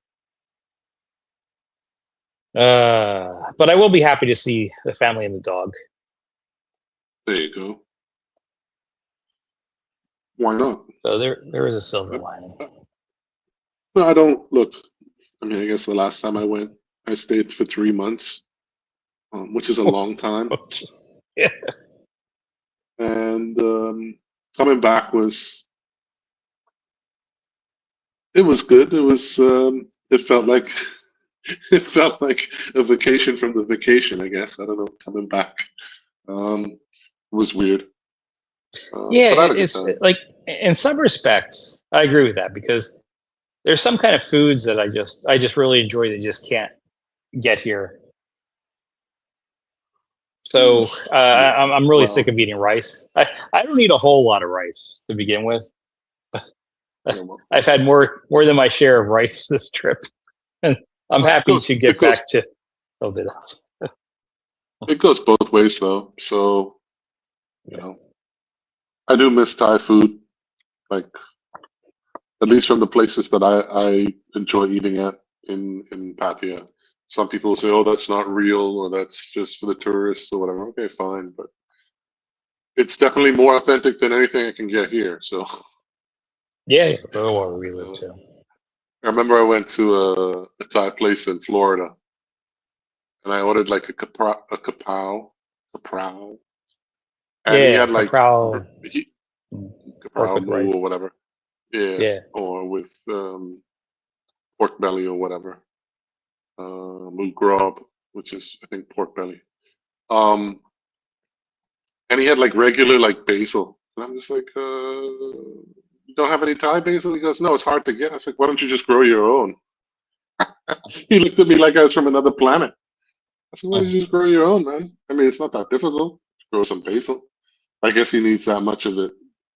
But I will be happy to see the family and the dog. There you go. Why not? So there is a silver I, lining. I, no, I don't look. I mean, I guess the last time I went, I stayed for 3 months, which is a long time. Yeah. And coming back it was good. It felt like it felt like a vacation from the vacation. I guess I don't know. Coming back was weird, Yeah, but I had a good it's time. like in some respects, I agree with that because there's some kind of foods that I just really enjoy that you just can't get here. Mm, So I'm really sick well, of eating rice. I don't eat a whole lot of rice to begin with. yeah, well, I've had more than my share of rice this trip, and I'm well, happy to it get goes back to Eldinas. it goes both ways though. So you Yeah. know, I do miss Thai food, like at least from the places that I enjoy eating at in Pattaya. Some people say, "Oh, that's not real," or "That's just for the tourists," or whatever. Okay, fine, but it's definitely more authentic than anything I can get here. So, Yeah, yeah. Oh, where we live uh, too. I remember I went to a Thai place in Florida, and I ordered like a kapow, and he Yeah, had like caprao, mm, pork kapow with moo or rice. whatever, yeah, Yeah, or with pork belly or whatever, moo grob, which is I think pork belly. Um, and he had like regular like basil, and I'm just like, you don't have any Thai basil? He goes, no, it's hard to get. I was like, why don't you just grow your own? He looked at me like I was from another planet. I said, why don't mm, you just grow your own, man? I mean, it's not that difficult. Grow some basil. I guess he needs that much of it,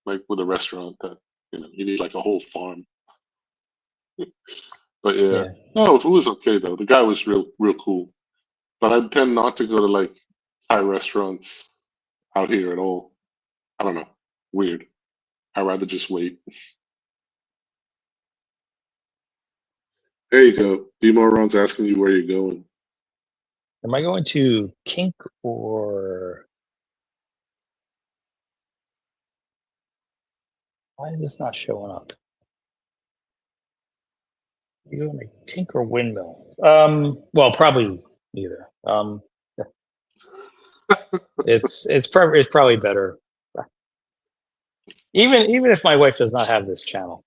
like with a restaurant that, you need like a whole farm. But yeah, yeah. no, it was okay though. The guy was real cool. But I tend not to go to like Thai restaurants out here at all. I don't know. Weird. I'd rather just wait. There you go. B Moron's asking you where you're going. Am I going to kink or Why is this not showing up? You doing a Tinker windmill? Well, probably neither. It's probably better. Even if my wife does not have this channel,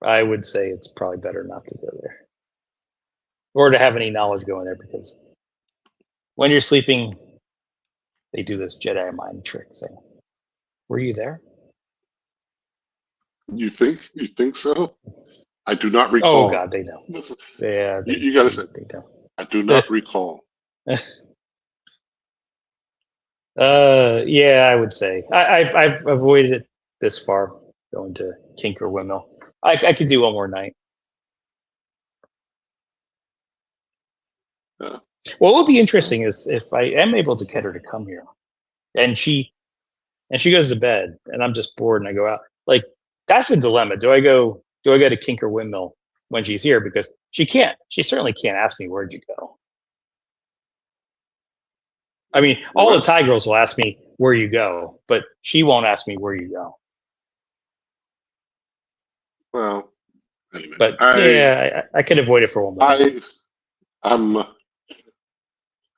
I would say it's probably better not to go there or to have any knowledge going there because when you're sleeping, they do this Jedi mind trick saying, "Were you there?" You think? You think so? I do not Oh recall. God, they know. Yeah, You gotta say, they know. I do not recall. Yeah, I would say I've avoided it this far going to Kink or Windmill. I could do one more night. Yeah. What would be interesting is if I am able to get her to come here, and she goes to bed, and I'm just bored, and I go out. Like that's a dilemma. Do I go to Kink or Windmill when she's here because she certainly can't ask me where'd you go. I mean, all the Well, Thai girls will ask me where you go, but she won't ask me where you go. well. Anyway, But yeah, I could avoid it for one more night. I'm,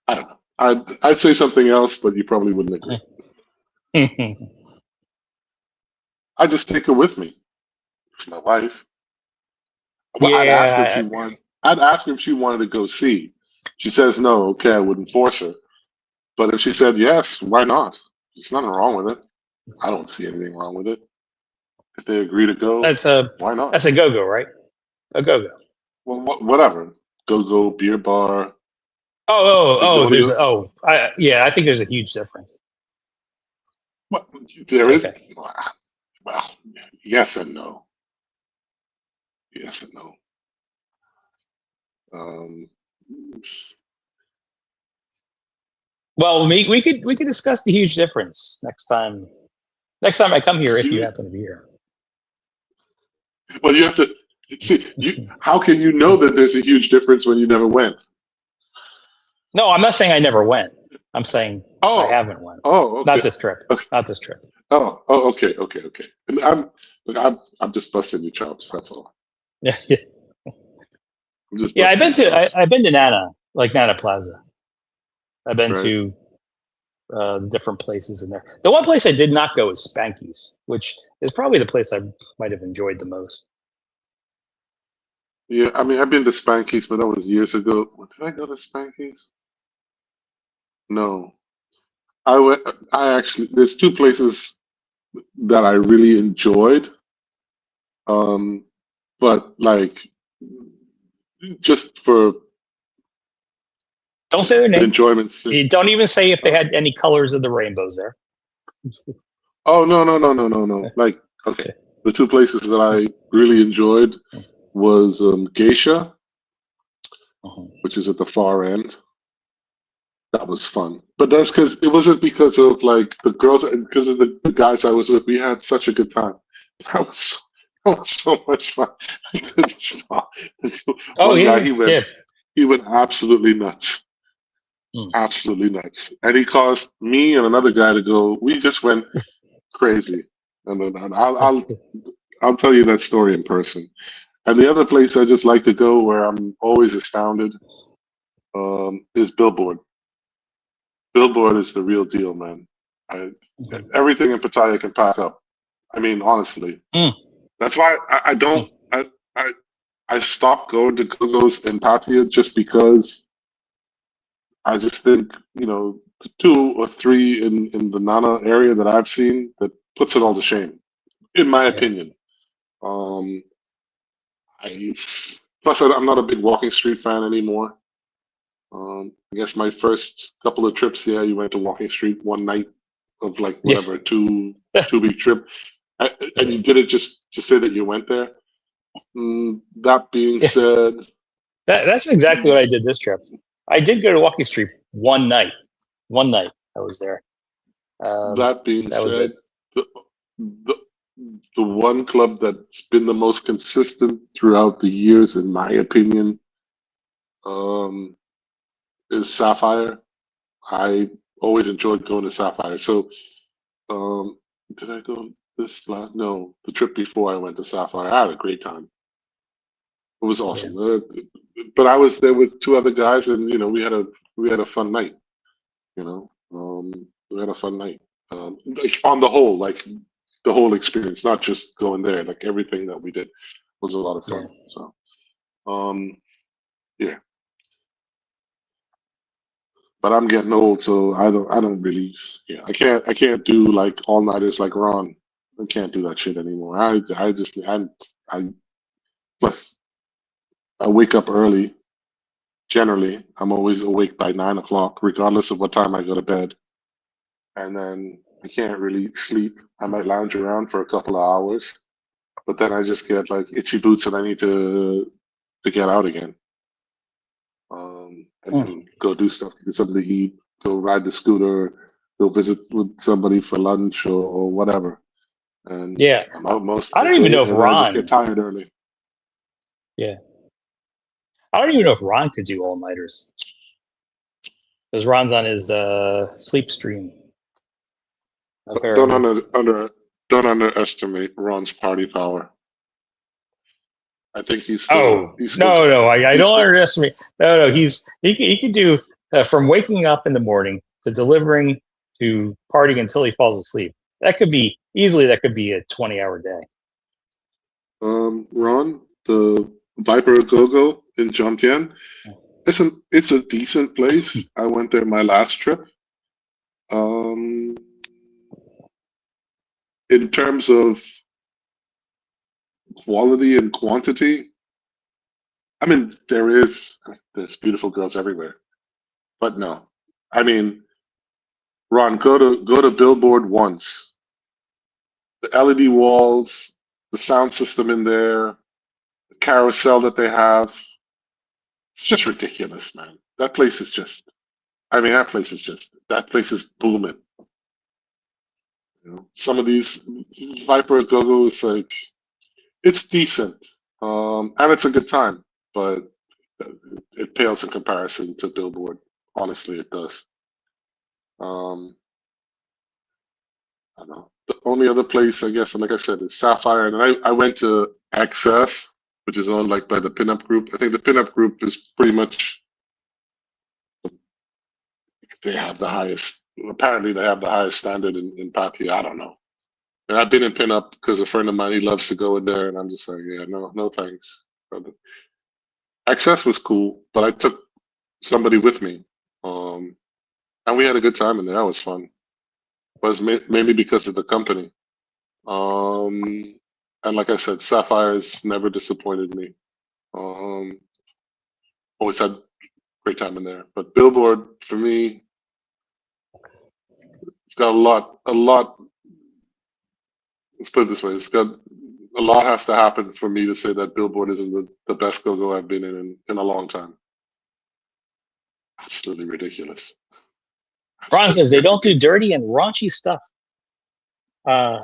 I don't know. I'd say something else, but you probably wouldn't agree. I just take her with me. She's my wife. Well, I'd ask her if she Yeah, wanted. I'd ask her if she wanted to go see. She says no. Okay, I wouldn't force her. But if she said yes, why not? There's nothing wrong with it. I don't see anything wrong with it. If they agree to go, that's a why not? that's a go go, right? A go go. Well, whatever. Go beer bar. There's Magnolia. yeah, I think there's a huge difference. What there is? Okay. Well, yes and no. Yes and no. Um, Well, we could discuss the huge difference next time. Next time I come here, if you you, happen to be here. well, you have to see. How can you know that there's a huge difference when you never went? No, I'm not saying I never went. I'm saying I Oh, haven't went. oh, Not okay, this trip. okay. Not this trip. Oh, okay, okay, okay. And look, I'm just busting your chops. That's all. Yeah, yeah. I'm just Yeah, busting your chops. I've been to Nana, like Nana Plaza. I've been Right? to different places in there. The one place I did not go is Spanky's, which is probably the place I might have enjoyed the most. Yeah. I mean, I've been to Spanky's, but that was years ago. Did I go to Spanky's? No. I went. I actually. There's two places that I really enjoyed. Um, but like just for Don't say their name. enjoyment's sake. You don't even say if they Uh, had any colors of the rainbows there. oh no. Like okay, the two places that I really enjoyed was Geisha, Mhm. which is at the far end. That was fun, but that's because it wasn't because of like the girls, and because of the guys I was with. We had such a good time. That was that was so much fun. I couldn't stop. Oh One guy, yeah, yeah. he went absolutely nuts. Mm. Absolutely nuts. And he caused me and another guy to go. We just went crazy. And then I'll tell you that story in person. And the other place I just like to go, where I'm always astounded, is Billboard. Billboard is the real deal, man. I, Mhm. everything in Pattaya can pack up. I mean, honestly, Mm. that's why I Mm. don't. I I stopped going to Go-Go's in Pattaya just because I just think, the two or three in the Nana area that I've seen that puts it all to shame, in my Yeah. opinion. Um, I plus I'm not a big walking street fan anymore. I guess my first couple of trips, yeah, you went to Walking Street one night of like Yeah. whatever two week trip, and Yeah. you did it just to say that you went there. That being Yeah. said, That's exactly what I did this trip. I did go to Walking Street one night. One night I was there. that being That was it. said, the the one club that's been the most consistent throughout the years, in my opinion, um, is Sapphire. I always enjoyed going to Sapphire. So, um, did I go? the trip before I went to Sapphire. I had a great time. It was Yeah, awesome. But I was there with two other guys, and we had a fun night. You know, we had a fun night. Like on the whole, like the whole experience, not just going there. Like everything that we did was a lot of yeah, fun. So, um, yeah. But I'm getting old, so I don't really, yeah, I can't do like all nighters like Ron. I can't do that shit anymore. I plus I wake up early. Generally, I'm always awake by 9 o'clock, regardless of what time I go to bed. And then I can't really sleep. I might lounge around for a couple of hours, but then I just get like itchy boots and I need to get out again. And mm, then go do stuff, get something to eat, go ride the scooter, go visit with somebody for lunch or whatever. And yeah. I'm out most I of the don't even day, know if and then I just get Ron. tired early. Yeah, I don't even know if Ron could do all nighters because Ron's on his sleep stream Don't apparently. don't underestimate Ron's party power. I think Oh he's still no, no, I he's don't still underestimate. No, no, he could do from waking up in the morning to delivering to partying until he falls asleep. That could be easily. That could be a 20-hour day. Ron, the Viper Go Go in Jomtien. It's a decent place. I went there my last trip. Um, in terms of quality and quantity, I mean there's beautiful girls everywhere, but no, I mean Ron, go to Billboard once. The LED walls, the sound system in there, the carousel that they have, it's just ridiculous, man. That place is just. I mean, that place is booming. You know, some of these Viper Go-Go is like it's decent, and it's a good time, but it pales in comparison to Billboard. Honestly, it does. Um, I don't know. The only other place, I guess, and like I said, is Sapphire, and I went to XS, which is owned like by the Pinup Group. I think the Pinup Group is pretty much they have the highest. Apparently, they have the highest standard in Papi. I don't know. And I've been in pinup because a friend of mine he loves to go in there, and I'm just like, yeah, no, no thanks. But access was cool, but I took somebody with me, um, and we had a good time in there. That was fun. But it's mainly because of the company. Um, and like I said, Sapphires never disappointed me. Um, always had great time in there. But Billboard for me, it's got a lot. Let's put it this way: it's got a lot has to happen for me to say that Billboard isn't the best go-go I've been in a long time. Absolutely ridiculous. Ron says Absolutely they don't do ridiculous. dirty and raunchy stuff.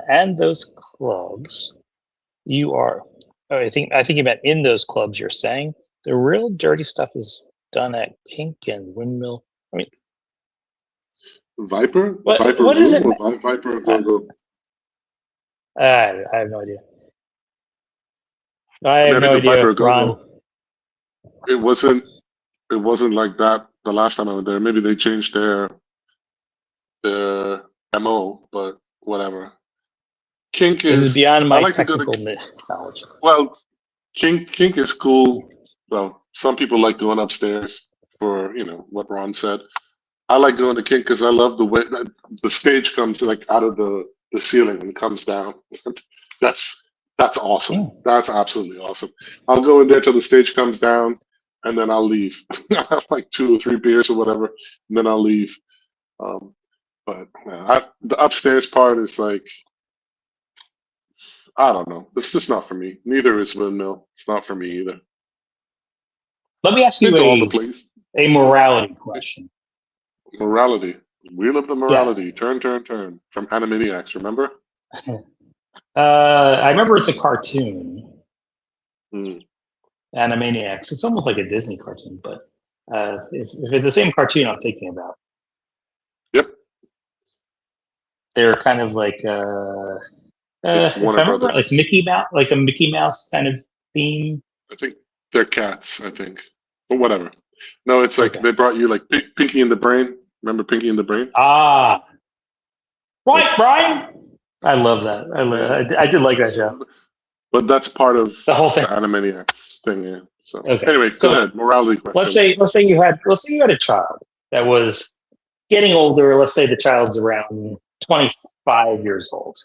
And those clubs, you are. Oh, I think you meant in those clubs. You're saying the real dirty stuff is done at Kink and Windmill. I mean, Viper what is Room, it? or Viper Go Go? I have no idea. I I have mean, I no think the idea, Viper Go Ron. Go. It wasn't. It wasn't like that the last time I was there. Maybe they changed their MO, but whatever. Kink This is is. beyond I my like to go to. technical knowledge. Well, Kink is cool. Well, some people like going upstairs for what Ron said. I like going to Kink because I love the way that the stage comes like out of the ceiling and comes down. that's that's awesome. Mm. That's absolutely awesome. I'll go in there till the stage comes down, and then I'll leave. I have like 2 or 3 beers or whatever, and then I'll leave. Um, but the upstairs part is like I don't know. It's just not for me. Neither is Windmill. It's not for me either. Let me ask Been you to all the places. a morality question. Morality. Wheel of the Yes. Morality. Turn, turn, turn. From Animaniacs, remember? I remember it's a cartoon, Mm. Animaniacs. It's almost like a Disney cartoon, but if it's the same cartoon I'm thinking about, Yep. they're kind of like It's If Warner I remember, Brothers. like Mickey Mouse, like a Mickey Mouse kind of theme. I think they're cats. I think, but whatever. No, it's like Okay. they brought you like Pinky and the Brain. Remember Pinky and the Brain? Ah, right, That's Brian. I love that. yeah. I did like that show. So, but that's part of The whole the thing. Animaniacs thing. Yeah. So Okay. anyway, go So ahead. Morality question. let's say you had a child that was getting older. Let's say the child's around 25 years old.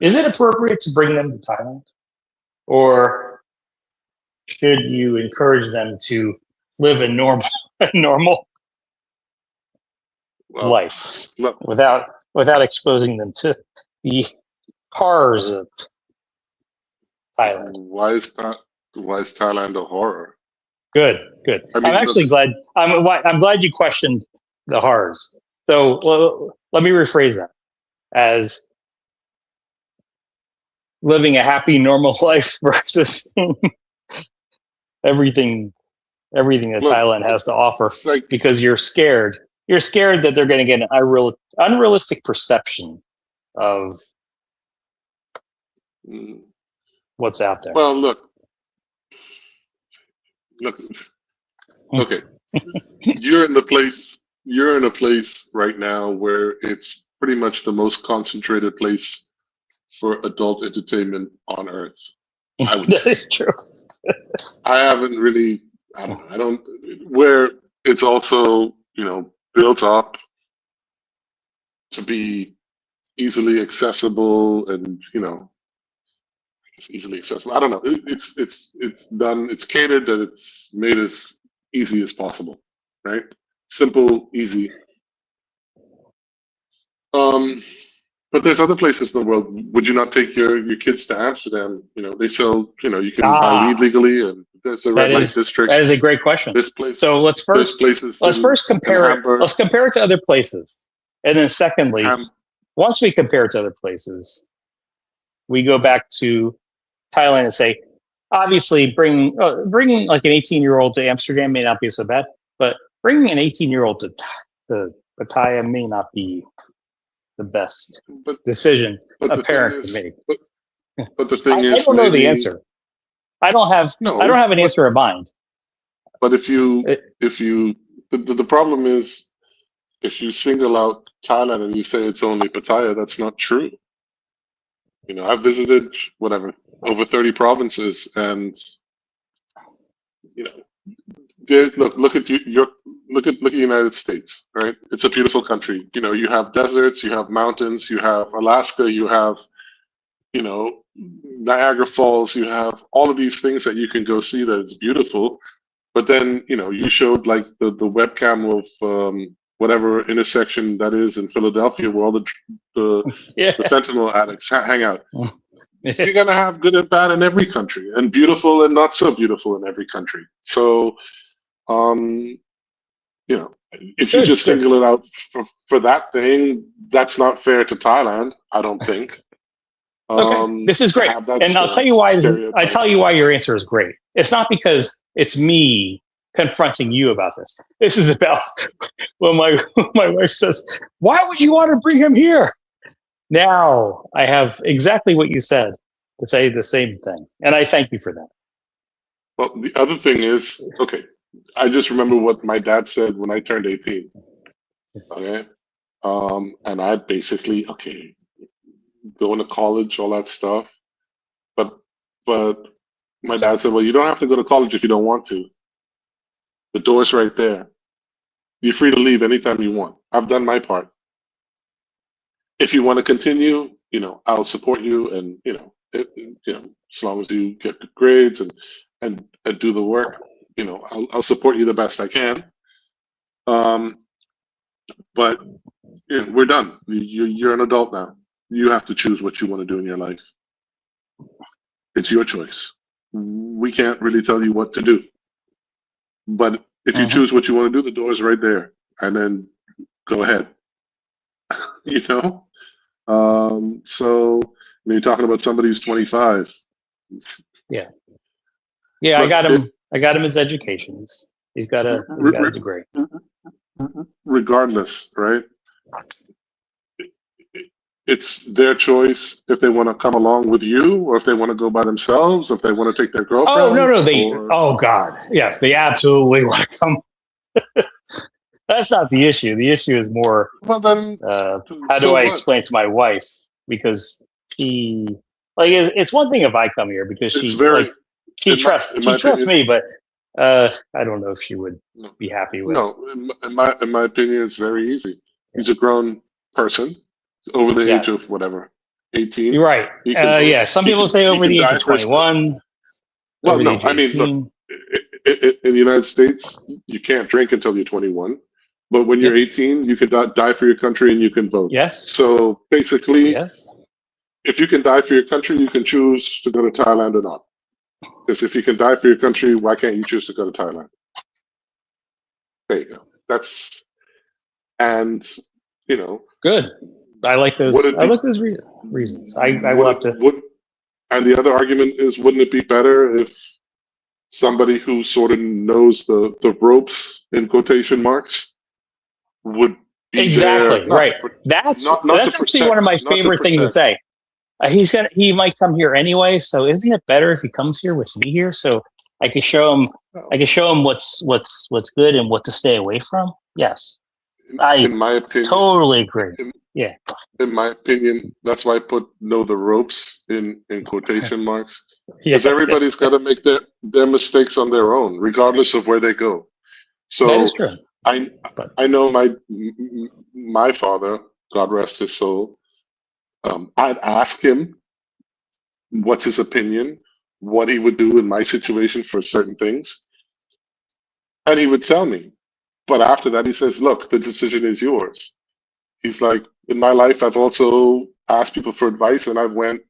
Is it appropriate to bring them to Thailand, or should you encourage them to live a normal a normal Well, life look, without exposing them to the horrors of Thailand? why is Thailand a horror? Good, good. I I'm mean, look, actually glad. I'm glad you questioned the horrors. So let me rephrase that as living a happy, normal life versus everything everything that look, Thailand has to offer, it's like because you're scared. You're scared that they're going to get an unrealistic perception of mm, what's out there. well, look, okay. You're in a place right now where it's pretty much the most concentrated place for adult entertainment on earth. I would That say. is true. I haven't really. I don't know. I don't where it's also built up to be easily accessible and it's easily accessible. I don't know. It's done. It's catered that it's made as easy as possible, right? Simple, easy. Um, but there's other places in the world. Would you not take your kids to Amsterdam? They sell. You can buy weed Ah, legally, and there's a red light district. that is a great question. This place. So There's places let's first in compare it. Hamburg. Let's compare it to other places, and then secondly, Ham, once we compare it to other places, we go back to Thailand and say, obviously, bringing like an 18-year-old to Amsterdam may not be so bad, but bringing an 18-year-old to Pattaya may not be the best but decision but a the thing parent can is, make. but the thing I is, don't know the maybe answer. I don't no. have an answer in mind. But It, if you the problem is if you single out Thailand and you say it's only Pattaya, that's not true. I've visited whatever over 30 provinces, and you know, look at look at the United States, right? It's a beautiful country. You have deserts, you have mountains, you have Alaska, you have Niagara Falls, you have all of these things that you can go see that is beautiful. But then, you showed like the webcam of whatever intersection that is in Philadelphia where all the, yeah. the fentanyl addicts hang out. You're going to have good and bad in every country and beautiful and not so beautiful in every country. So, um, if you Good, just good. single it out for that thing, that's not fair to Thailand, I don't think. Okay, this is To great, have that and I'll tell you why. I stereotype. tell you why your answer is great. It's not because it's me confronting you about this. This is about when my wife says, "Why would you want to bring him here?" Now I have exactly what you said to say the same thing, and I thank you for that. Well, the other thing is, okay, I just remember what my dad said when I turned 18. Okay. And I basically, okay, going to college, all that stuff. But, but my dad said, well, you don't have to go to college if you don't want to. The door's right there. You're free to leave anytime you want. I've done my part. If you want to continue, I'll support you, and as long as you get good grades and do the work, I'll support you the best I can. Um, but we're done. You're an adult now. You have to choose what you want to do in your life. It's your choice. We can't really tell you what to do. But if you Mhm. choose what you want to do, the door is right there. And then go ahead. you know? So when you're talking about somebody who's 25, Yeah, yeah. look, I got him his education. He's got a degree. regardless, right? it's their choice if they want to come along with you, or if they want to go by themselves, or if they want to take their Oh no, girlfriend, no, they. or Oh God, yes, they absolutely want to come. That's not the issue. The issue is more well, then how do so I what? explain to my wife because she like it's one thing if I come here because It's she like very, in she my trusts opinion, me, but I don't know if she would no, be happy with. no. In my opinion, it's very easy. Yeah. He's a grown person, over the age of Yes, whatever, 18. you're right. He can vote. Yeah, some people say He over can the age of die for his. 21, Well, over the no, age of I mean, look, 18. in the United States, you can't drink until you're 21. But when you're Yep. 18, you can die for your country and you can vote. Yes. So basically, Yes. if you can die for your country, you can choose to go to Thailand or not. Because if you can die for your country, why can't you choose to go to Thailand? There you go. That's, and, you know, Good. I like would those. it I be, like those reasons. I would will it, have to. would, and the other argument is, wouldn't it be better if somebody who sort of knows the ropes, in quotation marks, would be there, Exactly right. not to That's actually one of protect, my not to favorite things to protect. say. He might come here anyway, so isn't it better if he comes here with me here so I can show him No. I can show him what's good and what to stay away from? Yes. I In my opinion, totally agree. in, Yeah. in my opinion, that's why I put know the ropes in quotation marks, because Yeah. everybody's got to make their mistakes on their own, regardless of where they go. That is So true. I But I know my father, God rest his soul. I'd ask him what's his opinion, what he would do in my situation for certain things, and he would tell me. But after that, he says, "Look, the decision is yours." He's like, in my life, I've also asked people for advice, and I've went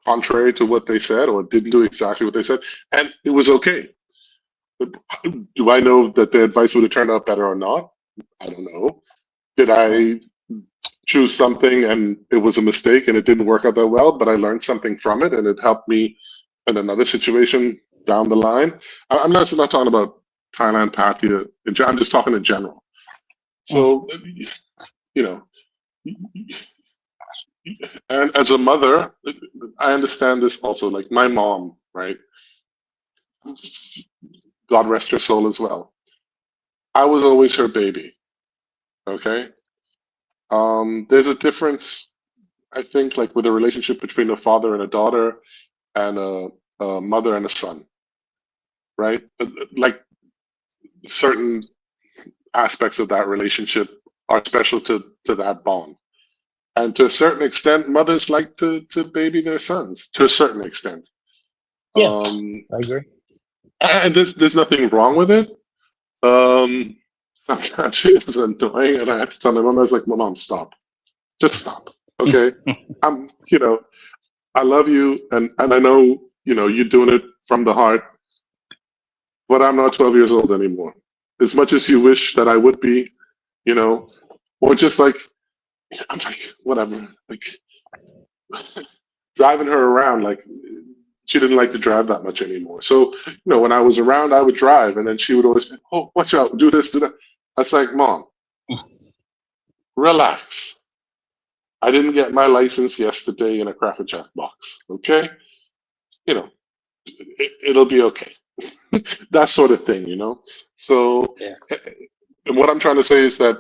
contrary to what they said or didn't do exactly what they said, and it was okay. Do I know that the advice would have turned out better or not? I don't know. Did well, I choose something and it was a mistake and it didn't work out that well, but I learned something from it and it helped me in another situation down the line? I'm not talking about Thailand, Pattaya. I'm just talking in general. mm, So, you know, and as a mother, I understand this also. Like my mom, right? God rest her soul as well. I was always her baby. Okay. There's a difference, I think, like with a relationship between a father and a daughter and a mother and a son, right? Like certain aspects of that relationship are special to that bond. And to a certain extent, mothers like to baby their sons to a certain extent. yeah, Um, I agree. and there's nothing wrong with it. Um, Sometimes it was annoying, and I had to tell my mom, I was like, "Mom, stop, just stop, okay? You know, I love you, and I know, you're doing it from the heart, but I'm not 12 years old anymore. As much as you wish that I would be, you know, or just like, I'm like, whatever, like driving her around, like she didn't like to drive that much anymore. So, when I was around, I would drive, and then she would always, oh, watch out, do this, do that. I was like, Mom, relax. I didn't get my license yesterday in a Cracker Jack box. Okay, it'll be okay. That sort of thing. So, Yeah. and what I'm trying to say is that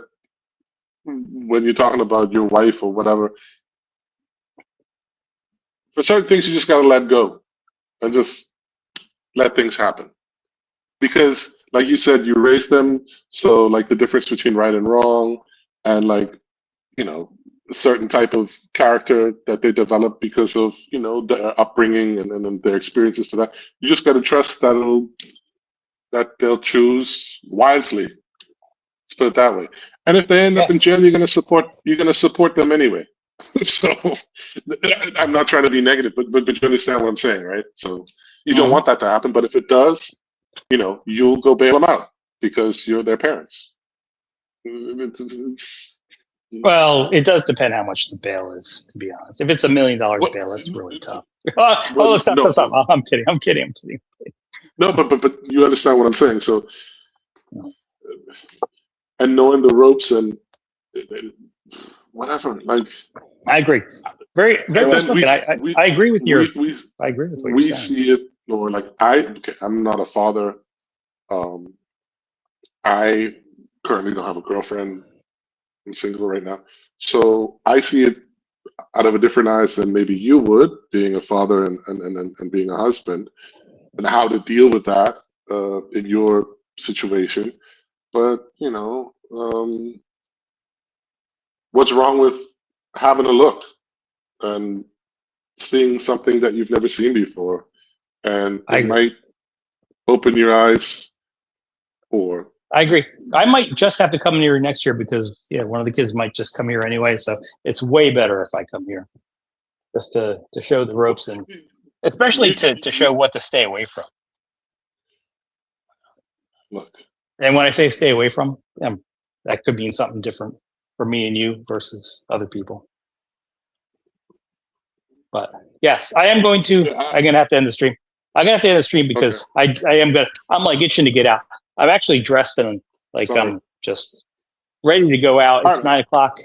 when you're talking about your wife or whatever, for certain things you just gotta let go and just let things happen. Because, like you said, you raised them, so like the difference between right and wrong, and like you know a certain type of character that they develop because of their upbringing and their experiences to that. You just got to trust that they'll choose wisely. Let's put it that way. And if they end up in Yes. jail, you're gonna support them anyway. So I'm not trying to be negative, but you understand what I'm saying, right? So you don't Hmm. want that to happen, but if it does, you'll go bail them out because you're their parents. Well, it does depend how much the bail is, to be honest. If it's $1 million What? bail, that's really tough. Oh, Well, stop, stop, no, stop. Oh, I'm kidding. I'm kidding. I'm kidding. no, but you understand what I'm saying. So, No. and knowing the ropes and whatever, like. I agree. Very And well then spoken. I agree with your. we we I agree with what you're we saying. see it, or like I'm not a father. Um, I currently don't have a girlfriend. I'm single right now, so I see it out of a different eyes than maybe you would, being a father and being a husband, and how to deal with that in your situation. But what's wrong with having a look and seeing something that you've never seen before, and I it agree. might open your eyes. Or I agree. I might just have to come here next year because yeah, one of the kids might just come here anyway. So it's way better if I come here just to show the ropes and especially you, to show what to stay away from. look, And when I say stay away from, that could mean something different for me and you versus other people. But yes, I am going to. yeah, I'm gonna have to end the stream. I'm gonna have to end the stream okay, because I am gonna. I'm like itching to get out. I'm actually dressed and like sorry. I'm just ready to go out. All It's right, man. 9 o'clock.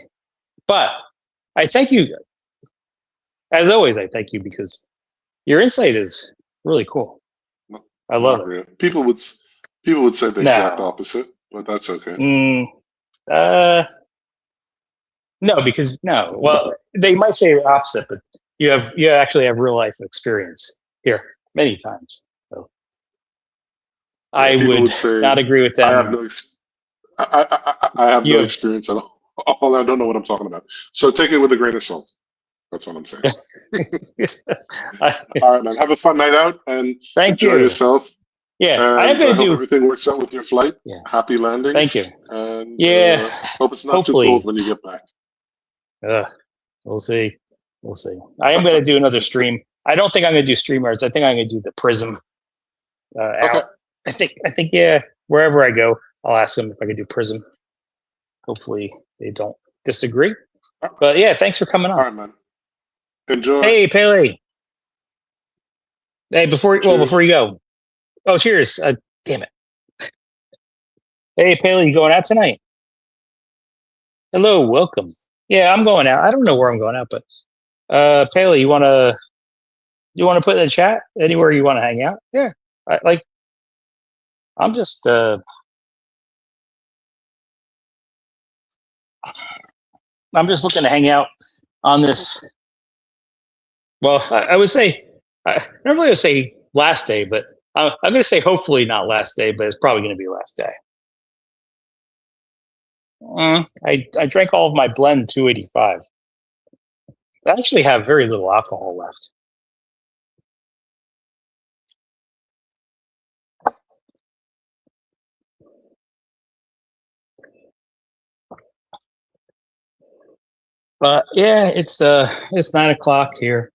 But I thank you as always. I thank you because your insight is really cool. No, I love not it. really. People would say the exact No, opposite, but that's okay. mm, uh, no, because no. Well, they might say the opposite, but you actually have real life experience here many times. So Yeah, I people would would say not agree with I have them. no ex- I have You no have experience at all. I don't know what I'm talking about. So take it with a grain of salt. That's what I'm saying. I, All right, man. Have a fun night out and thank enjoy you. yourself. Yeah, I am And going I to hope do. everything works out with your flight. Yeah, Happy landings, thank you. and Yeah, hope it's not too cold hopefully. when you get back. Uh, we'll see. We'll see. I am going to do another stream. I don't think I'm going to do StreamYards. I think I'm going to do the Prism Okay. out. I think yeah. Wherever I go, I'll ask them if I could do Prism. Hopefully they don't disagree. All But yeah, thanks for coming on. right, man. Enjoy. Hey, Pele. Hey, before Cheers. you go. Oh, cheers. Damn it. Hey, Pele, you going out tonight? Hello, welcome. Yeah, I'm going out. I don't know where I'm going out, but Pele, you wanna put in the chat anywhere you want to hang out? Yeah, like I'm just I'm just looking to hang out on this. Well, I would say I normally would say last day, but I'm going to say hopefully not last day, but it's probably going to be last day. I drank all of my blend 285. I actually have very little alcohol left. But yeah, it's 9 o'clock here.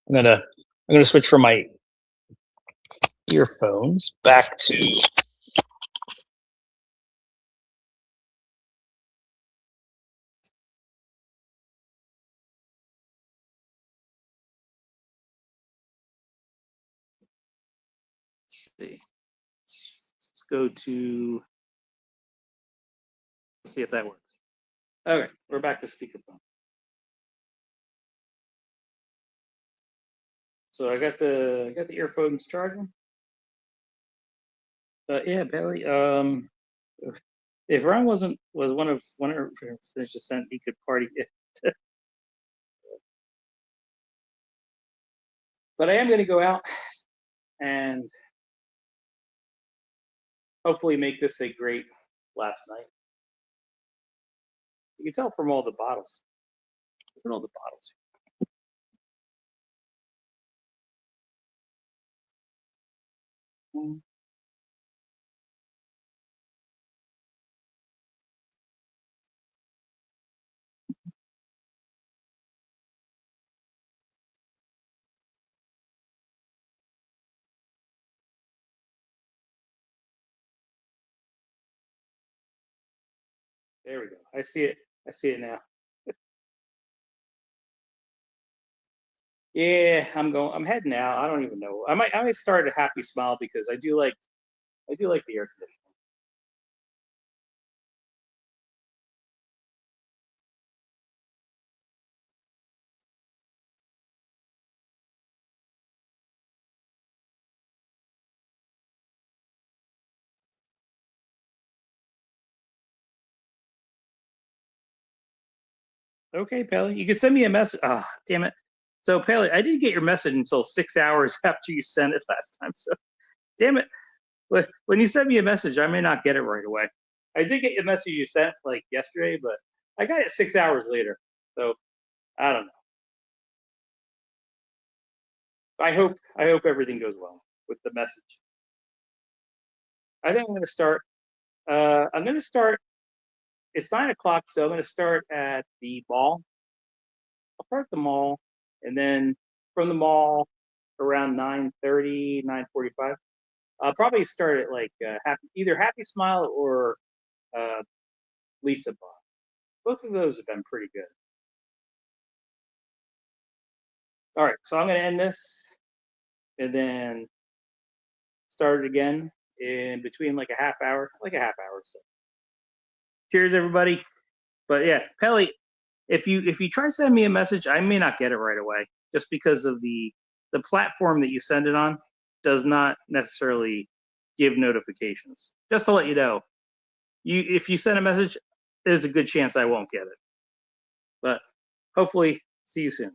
I'm gonna switch from my earphones back to. Let's see. Let's go to. Let's see if that works. Okay, we're back to speakerphone. So I got the earphones charging. But yeah, Bailey. If Ron was one of finished descent, he could party. But I am going to go out and hopefully make this a great last night. You can tell from all the bottles. Look at all the bottles. There we go. I see it. I see it now. Yeah, I'm going. I'm heading out. I don't even know. I might start a happy smile because I do like the air conditioning. Okay, Pelly, you can send me a message. Ah, oh, damn it. So, Pelly, I didn't get your message until 6 hours after you sent it last time. So, damn it. When you send me a message, I may not get it right away. I did get your message you sent like yesterday, but I got it 6 hours later. So, I don't know. I hope everything goes well with the message. I think I'm going to start. I'm going to start. It's 9 o'clock, so I'm going to start at the mall. I'll start at the mall, and then from the mall around 9:30, 9:45. I'll probably start at like either Happy Smile or uh, Lisa Bob. Both of those have been pretty good. All right, so I'm going to end this and then start it again in between like a half hour, or so. Cheers, everybody. But yeah, Pelly, if you try to send me a message, I may not get it right away, just because of the platform that you send it on does not necessarily give notifications. Just to let you know, if you send a message, there's a good chance I won't get it. But hopefully, see you soon.